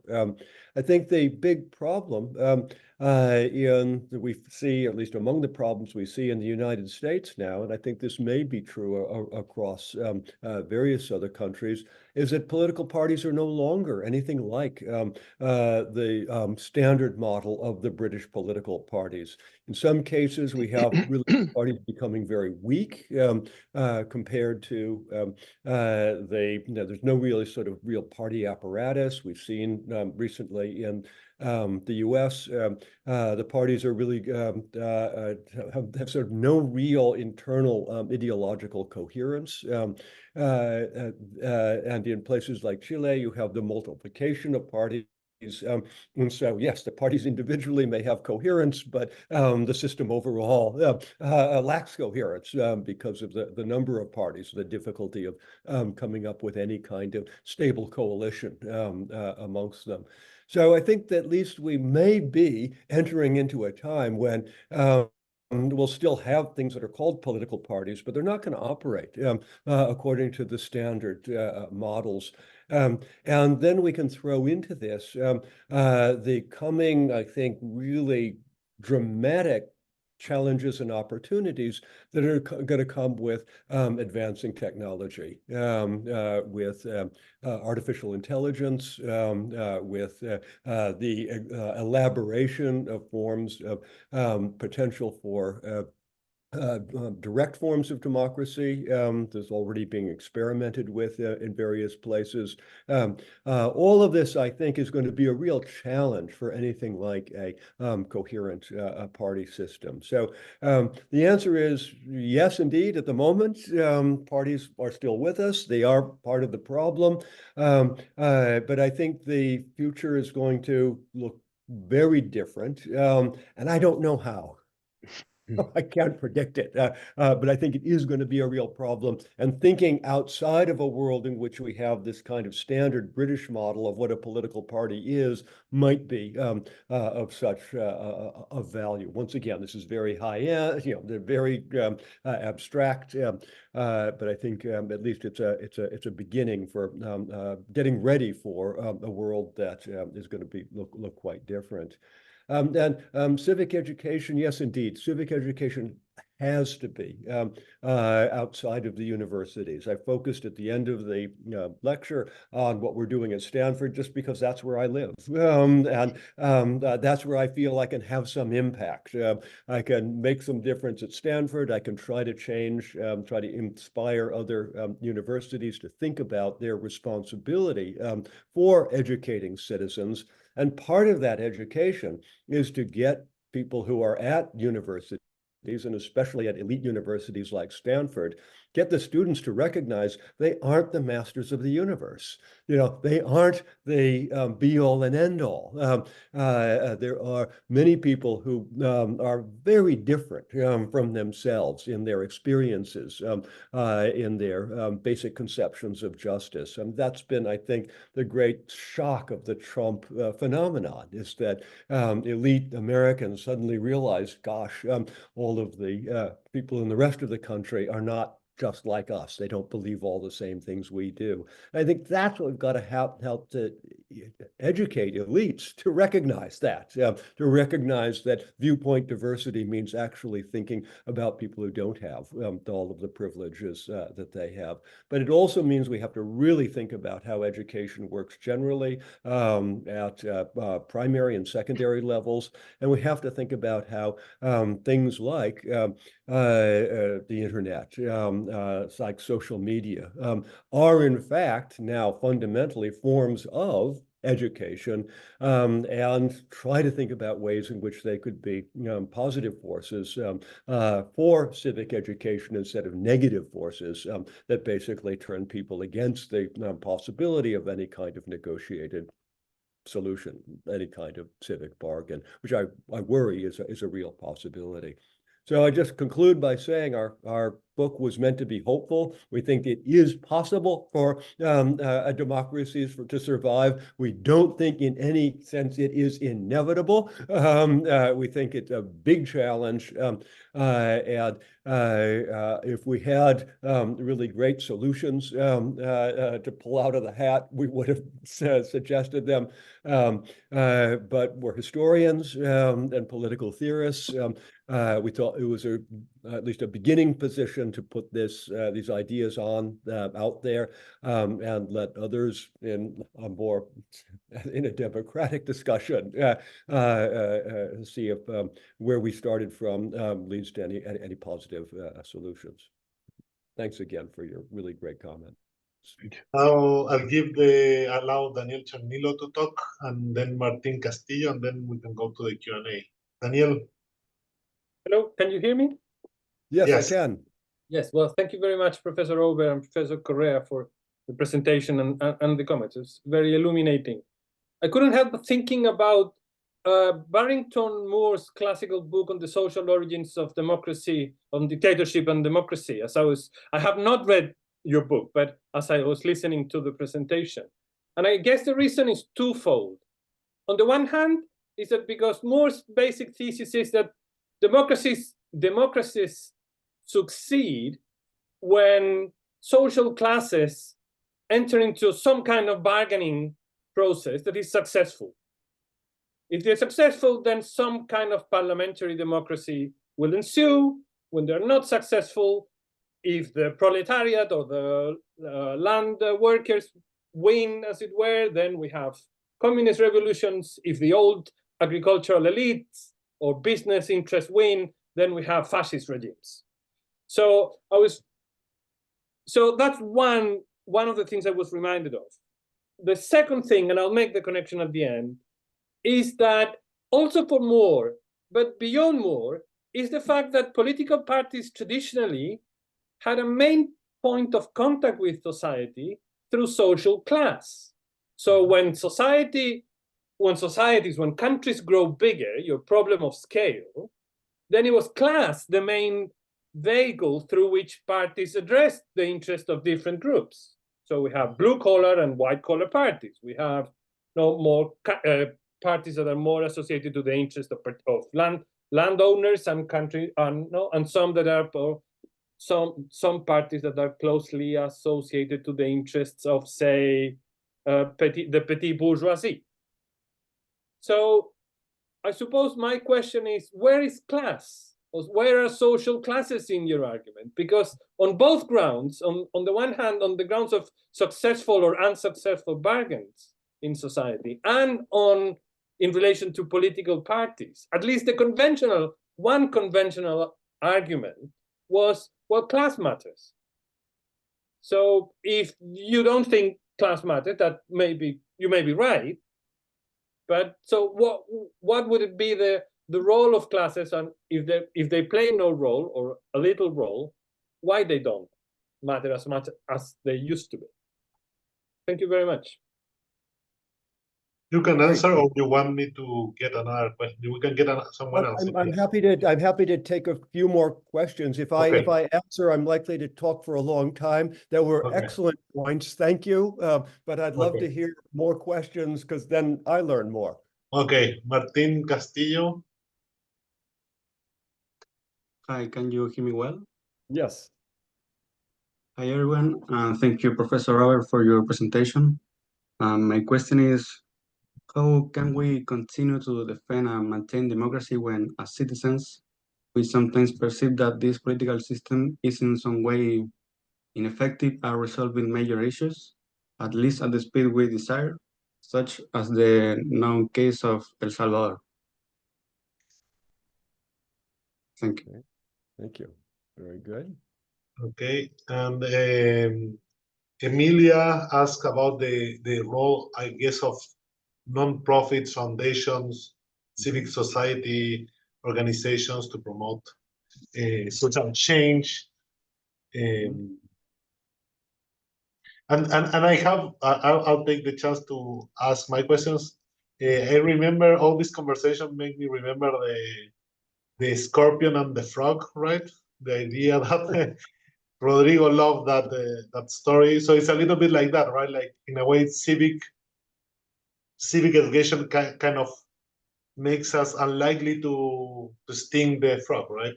I think the big problem we see, at least among the problems we see in the United States now, and I think this may be true across various other countries, is that political parties are no longer anything like the standard model of the British political parties. In some cases, we have really parties becoming very weak compared to there's no really sort of real party apparatus. We've seen recently in the US, the parties are really have sort of no real internal ideological coherence. And in places like Chile, you have the multiplication of parties. And so, yes, the parties individually may have coherence, but the system overall lacks coherence because of the number of parties, the difficulty of coming up with any kind of stable coalition amongst them. So I think that at least we may be entering into a time when we'll still have things that are called political parties, but they're not going to operate according to the standard models. And then we can throw into this the coming, I think, really dramatic challenges and opportunities that are going to come with advancing technology, with artificial intelligence, with the elaboration of forms of potential for direct forms of democracy. There's already being experimented with in various places. All of this, I think, is going to be a real challenge for anything like a coherent party system. So the answer is yes, indeed. At the moment, parties are still with us. They are part of the problem. But I think the future is going to look very different. And I don't know how. I can't predict it, but I think it is going to be a real problem. And thinking outside of a world in which we have this kind of standard British model of what a political party is might be of such of value. Once again, this is very high end, they're very abstract, but I think at least it's a beginning for getting ready for a world that is going to look quite different. And civic education, yes, indeed, civic education has to be outside of the universities. I focused at the end of the lecture on what we're doing at Stanford, just because that's where I live. And that's where I feel I can have some impact. I can make some difference at Stanford. I can try to change, try to inspire other universities to think about their responsibility for educating citizens. And part of that education is to get people who are at universities, and especially at elite universities like Stanford, get the students to recognize they aren't the masters of the universe. They aren't the be-all and end-all. There are many people who are very different from themselves in their experiences, in their basic conceptions of justice. And that's been, I think, the great shock of the Trump phenomenon, is that elite Americans suddenly realized, gosh, all of the people in the rest of the country are not just like us. They don't believe all the same things we do. And I think that's what we've got to help to educate elites to recognize that, to recognize that viewpoint diversity means actually thinking about people who don't have all of the privileges that they have. But it also means we have to really think about how education works generally at primary and secondary levels. And we have to think about how things like the internet, like social media, are in fact now fundamentally forms of education, and try to think about ways in which they could be positive forces for civic education instead of negative forces that basically turn people against the possibility of any kind of negotiated solution, any kind of civic bargain, which I worry is a real possibility. So I just conclude by saying our book was meant to be hopeful. We think it is possible for a democracy to survive. We don't think in any sense it is inevitable. We think it's a big challenge. And if we had really great solutions to pull out of the hat, we would have suggested them. But we're historians and political theorists. We thought it was at least a beginning position to put these ideas out there and let others in a democratic discussion see if where we started from leads to any positive solutions. Thanks again for your really great comment. Now I'll allow Daniel Chernilo to talk, and then Martin Castillo, and then we can go to the Q&A. Daniel. Hello, can you hear me? Yes, I can. Yes, well, thank you very much, Professor Ober and Professor Correa, for the presentation and the comments. It's very illuminating. I couldn't help thinking about Barrington Moore's classical book on the social origins of democracy, on dictatorship and democracy. I have not read your book, but as I was listening to the presentation, and I guess the reason is twofold. On the one hand, is that because Moore's basic thesis is that democracies succeed when social classes enter into some kind of bargaining process that is successful. If they're successful, then some kind of parliamentary democracy will ensue. When they're not successful, if the proletariat or the land workers win, as it were, then we have communist revolutions. If the old agricultural elites or business interests win, then we have fascist regimes. So that's one of the things I was reminded of. The second thing, and I'll make the connection at the end, is that also for Moore, but beyond Moore, is the fact that political parties traditionally had a main point of contact with society through social class. So when countries grow bigger, your problem of scale, then it was class the main vehicle through which parties addressed the interest of different groups. So we have blue collar and white collar parties. We have more parties that are more associated to the interest of landowners and country, and some that are some parties that are closely associated to the interests of, say, the petit bourgeoisie. So I suppose my question is, where is class? Where are social classes in your argument? Because on both grounds, on the one hand, on the grounds of successful or unsuccessful bargains in society, and in relation to political parties, at least one conventional argument was, well, class matters. So if you don't think class matters, you may be right. But so what would it be the role of classes, and if they play no role or a little role, why they don't matter as much as they used to be? Thank you very much. You can answer, or you want me to get another question? We can get someone else. I'm happy to take a few more questions. If I answer, I'm likely to talk for a long time. There were excellent points. Thank you. But I'd love to hear more questions, because then I learn more. Okay, Martin Castillo. Hi, can you hear me well? Yes. Hi, everyone. Thank you, Professor Ober, for your presentation. My question is How can we continue to defend and maintain democracy when, as citizens, we sometimes perceive that this political system is in some way ineffective at resolving major issues, at least at the speed we desire, such as the known case of El Salvador? Thank you. Thank you. Very good. Okay, and Emilia asked about the role, I guess, of non-profits, foundations, civic society organizations to promote social change. And I'll take the chance to ask my questions. I remember all this conversation made me remember the scorpion and the frog, right? The idea that Rodrigo loved that story. So it's a little bit like that, right? Like in a way, civic education kind of makes us unlikely to sting the frog, right?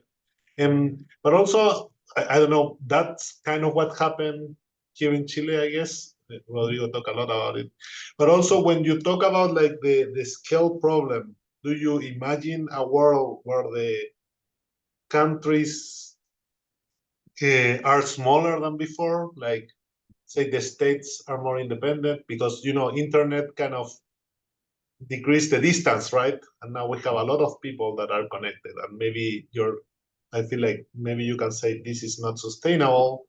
But also, I don't know, that's kind of what happened here in Chile, I guess. Rodrigo talked a lot about it. But also, when you talk about like the scale problem, do you imagine a world where the countries are smaller than before? Like, say, the states are more independent because, you know, internet kind of decreased the distance, right? And now we have a lot of people that are connected, and maybe I feel like maybe you can say this is not sustainable.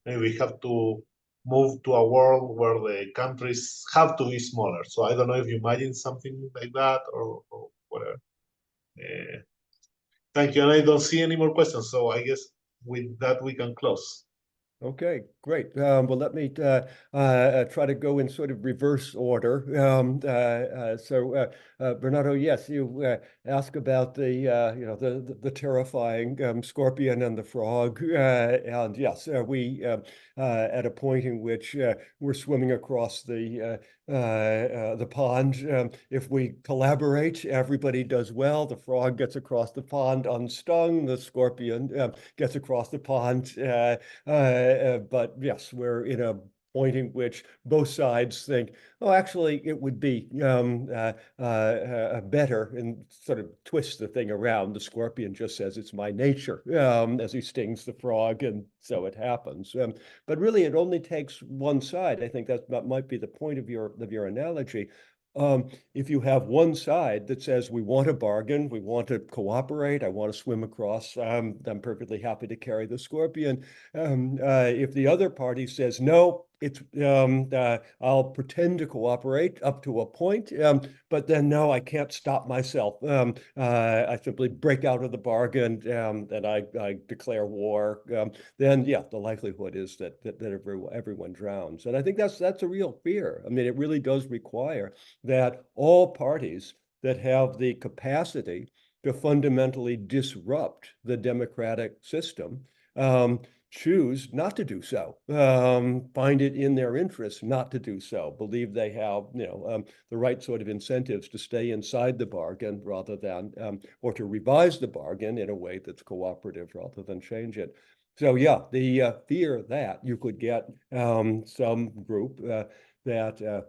Maybe we have to move to a world where the countries have to be smaller. So I don't know if you imagine something like that or whatever. Thank you. And I don't see any more questions. So I guess with that, we can close. Okay, great. Well, let me try to go in sort of reverse order. Bernardo, yes, you ask about the terrifying scorpion and the frog, and yes, we at a point in which we're swimming across the pond. If we collaborate, everybody does well. The frog gets across the pond unstung. The scorpion gets across the pond. But yes, we're in a point in which both sides think, oh, actually, it would be better, and sort of twist the thing around. The scorpion just says it's my nature as he stings the frog, and so it happens. But really, it only takes one side. I think that might be the point of your analogy. If you have one side that says we want a bargain, we want to cooperate, I want to swim across, I'm perfectly happy to carry the scorpion. If the other party says no, it's I'll pretend to cooperate up to a point, but then no, I can't stop myself. I simply break out of the bargain, and I declare war. Then yeah, the likelihood is that everyone drowns, and I think that's a real fear. I mean, it really does require that all parties that have the capacity to fundamentally disrupt the democratic system choose not to do so, find it in their interest not to do so, believe they have the right sort of incentives to stay inside the bargain rather than, or to revise the bargain in a way that's cooperative rather than change it. So yeah, the fear that you could get some group that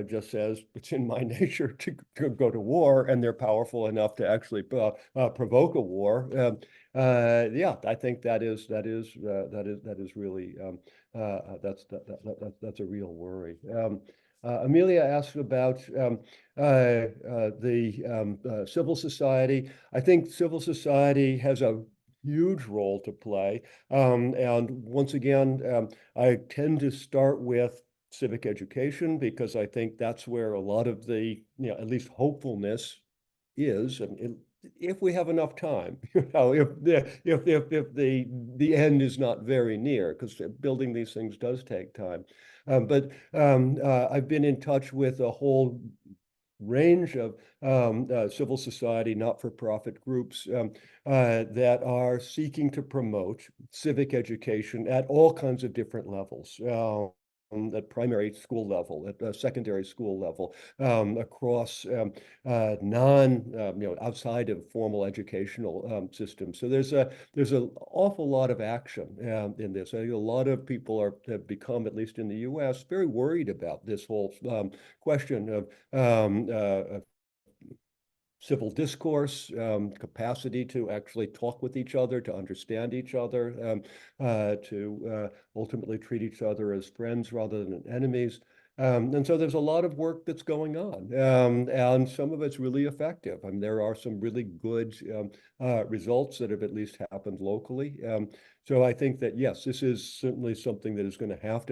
just says it's in my nature to go to war, and they're powerful enough to actually provoke a war. Yeah, I think that is really that's a real worry. Amelia asked about the civil society. I think civil society has a huge role to play. And once again, I tend to start with civic education, because I think that's where a lot of the, at least hopefulness is. I mean, if we have enough time, if the end is not very near, because building these things does take time. But I've been in touch with a whole range of civil society, not-for-profit groups that are seeking to promote civic education at all kinds of different levels. at primary school level, at secondary school level, across outside of formal educational systems. So there's an awful lot of action in this. I think a lot of people have become, at least in the U.S., very worried about this whole question of civil discourse, capacity to actually talk with each other, to understand each other, to ultimately treat each other as friends rather than enemies. And so there's a lot of work that's going on, and some of it's really effective. I mean, there are some really good results that have at least happened locally. So I think that, yes, this is certainly something that is going to have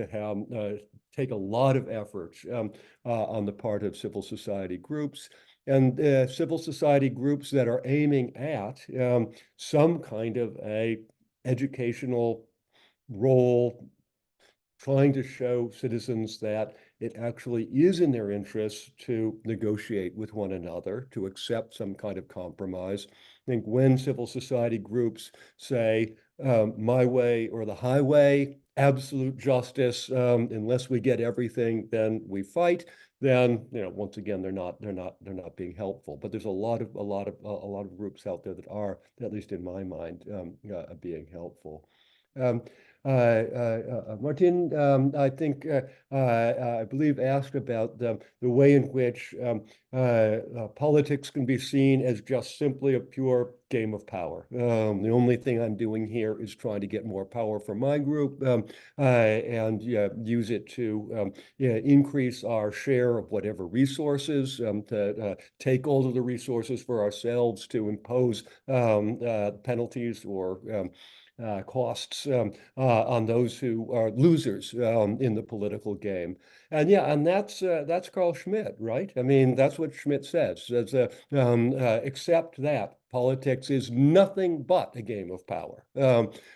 take a lot of effort on the part of civil society groups. And civil society groups that are aiming at some kind of a educational role, trying to show citizens that it actually is in their interests to negotiate with one another, to accept some kind of compromise. I think when civil society groups say, my way or the highway, absolute justice, unless we get everything, then we fight. Then, once again, they're not being helpful. But there's a lot of groups out there that are, at least in my mind, being helpful. Martin, I think, I believe, asked about the way in which politics can be seen as just simply a pure game of power. The only thing I'm doing here is trying to get more power for my group and use it to increase our share of whatever resources, to take all of the resources for ourselves, to impose penalties or costs on those who are losers in the political game. And and that's Carl Schmitt, right? I mean, that's what Schmitt says. Except that politics is nothing but a game of power.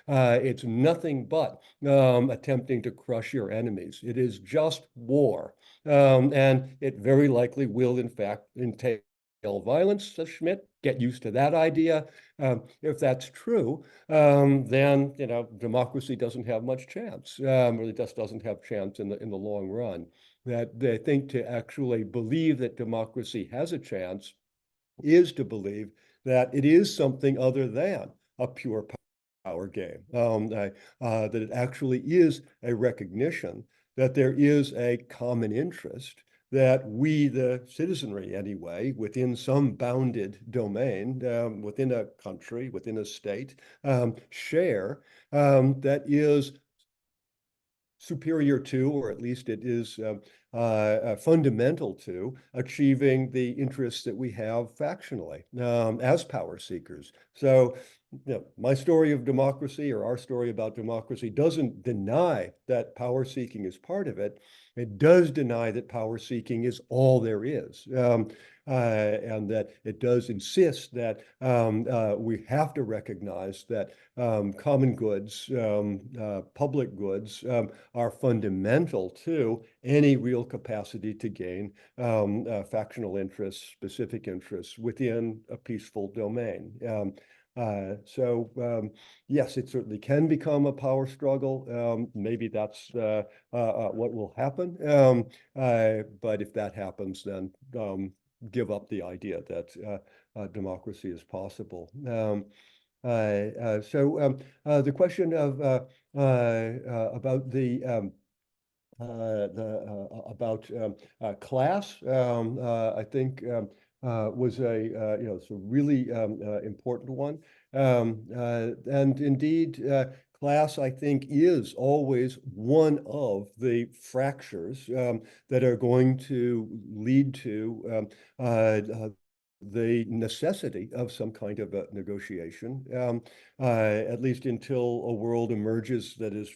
It's nothing but attempting to crush your enemies. It is just war. And it very likely will, in fact, entail violence, says Schmitt. Get used to that idea. If that's true, then democracy doesn't have much chance. Really just doesn't have chance in the long run. That they think to actually believe that democracy has a chance is to believe that it is something other than a pure power game. That it actually is a recognition that there is a common interest that we, the citizenry anyway, within some bounded domain, within a country, within a state, share, that is superior to, or at least it is fundamental to, achieving the interests that we have factionally as power seekers. So my story of democracy, or our story about democracy, doesn't deny that power seeking is part of it. It does deny that power seeking is all there is. And that it does insist that we have to recognize that common goods, public goods, are fundamental to any real capacity to gain factional interests, specific interests within a peaceful domain. Yes, it certainly can become a power struggle. Maybe that's what will happen. But if that happens, then give up the idea that democracy is possible. The question of about class, I think, was it's a really important one. And indeed, class, I think, is always one of the fractures that are going to lead to the necessity of some kind of a negotiation, at least until a world emerges that is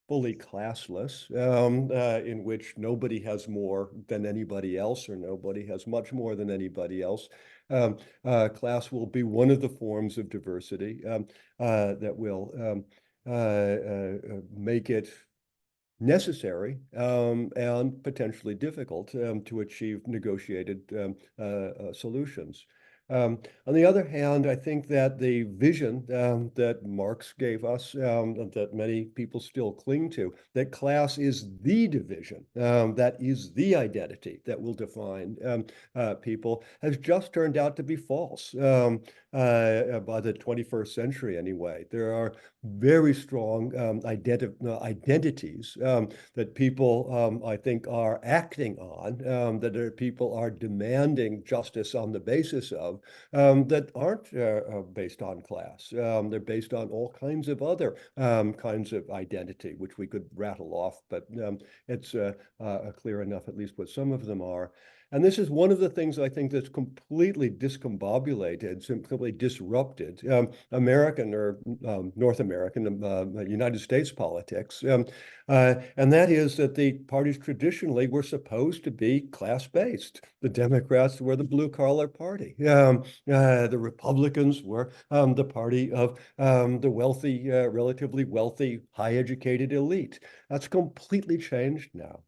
fully classless, in which nobody has more than anybody else, or nobody has much more than anybody else. Class will be one of the forms of diversity that will make it necessary and potentially difficult to achieve negotiated solutions. On the other hand, I think that the vision that Marx gave us, that many people still cling to, that class is the division, that is the identity that will define people, has just turned out to be false by the 21st century anyway. There are very strong identities that people, I think, are acting on, that people are demanding justice on the basis of, that aren't based on class. They're based on all kinds of other kinds of identity, which we could rattle off, but it's clear enough, at least what some of them are. And this is one of the things I think that's completely discombobulated, simply disrupted American or North American, United States politics. And that is that the parties traditionally were supposed to be class-based. The Democrats were the blue-collar party. The Republicans were the party of the wealthy, relatively wealthy, high-educated elite. That's completely changed now.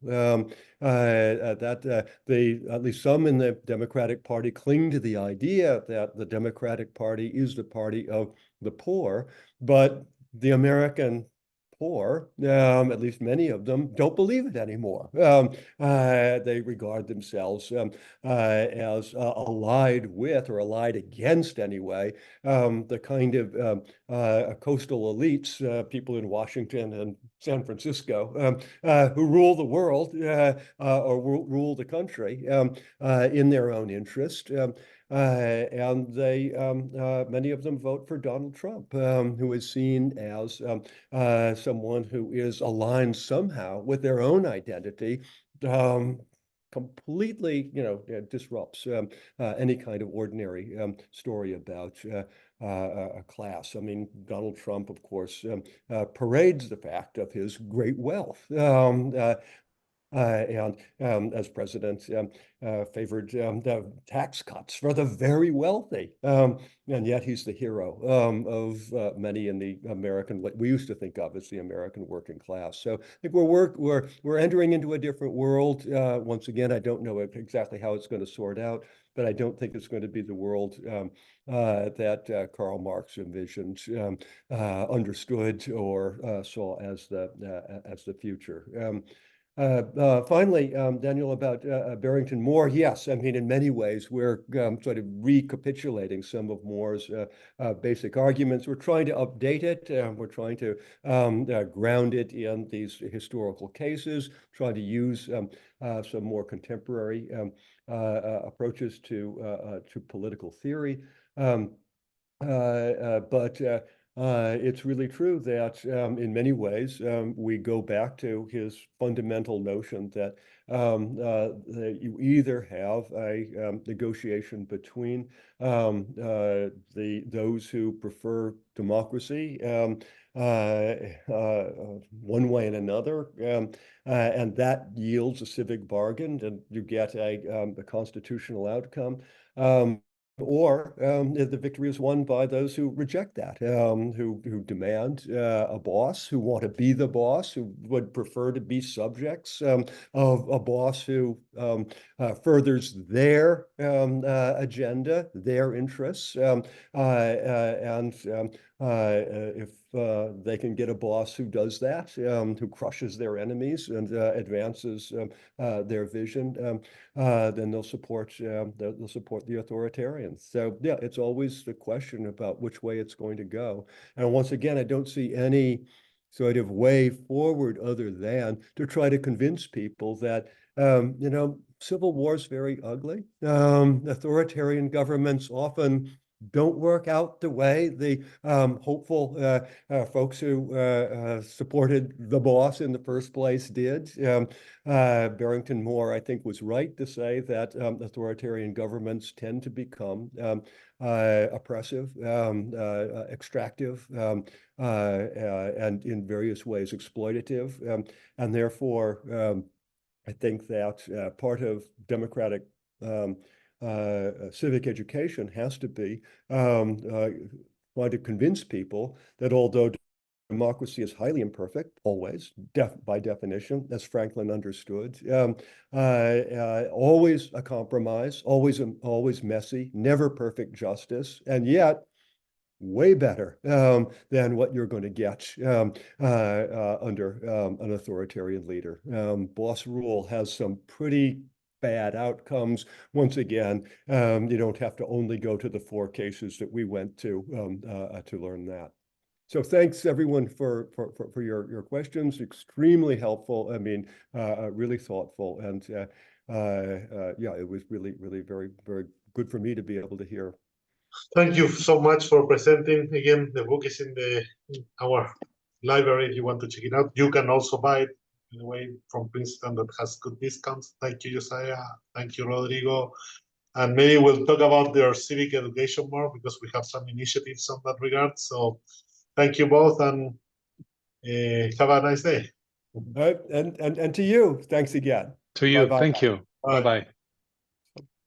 At least some in the Democratic Party cling to the idea that the Democratic Party is the party of the poor, but the American poor, at least many of them, don't believe it anymore. They regard themselves as allied with, or allied against anyway, the kind of coastal elites, people in Washington and San Francisco, who rule the world or rule the country in their own interest. And they, many of them vote for Donald Trump, who is seen as someone who is aligned somehow with their own identity, completely, disrupts any kind of ordinary story about a class. I mean, Donald Trump, of course, parades the fact of his great wealth. And as president, favored the tax cuts for the very wealthy. And yet he's the hero of many in the American, what we used to think of as the American working class. So I think we're entering into a different world. Once again, I don't know exactly how it's going to sort out, but I don't think it's going to be the world that Karl Marx envisioned, understood, or saw as the future. Finally, Daniel, about Barrington Moore, yes, I mean, in many ways, we're sort of recapitulating some of Moore's basic arguments. We're trying to update it. We're trying to ground it in these historical cases, trying to use some more contemporary approaches to political theory. But it's really true that in many ways we go back to his fundamental notion that you either have a negotiation between those who prefer democracy one way and another, and that yields a civic bargain, and you get a constitutional outcome. Or the victory is won by those who reject that, who demand a boss, who want to be the boss, who would prefer to be subjects of a boss who furthers their agenda, their interests. And if they can get a boss who does that, who crushes their enemies and advances their vision, then they'll support the authoritarians. So yeah, it's always the question about which way it's going to go. And once again, I don't see any sort of way forward other than to try to convince people that civil war is very ugly. Authoritarian governments often don't work out the way the hopeful folks who supported the boss in the first place did. Barrington Moore, I think, was right to say that authoritarian governments tend to become oppressive, extractive, and in various ways exploitative. And therefore, I think that part of democratic civic education has to be trying to convince people that although democracy is highly imperfect, always, by definition, as Franklin understood. Always a compromise, always messy, never perfect justice, and yet way better than what you're going to get under an authoritarian leader. Boss rule has some pretty bad outcomes. Once again, you don't have to only go to the 4 cases that we went to learn that. So thanks everyone for your questions. Extremely helpful. I mean, really thoughtful, and yeah, it was really very good for me to be able to hear. Thank you so much for presenting. Again, the book is in our library. If you want to check it out, you can also buy it in a way from Princeton that has good discounts. Thank you, Josiah. Thank you, Rodrigo. And maybe we'll talk about their civic education more, because we have some initiatives on that regard. So thank you both, and have a nice day. And to you, thanks again. To you, Bye-bye. thank you. Bye. Bye-bye.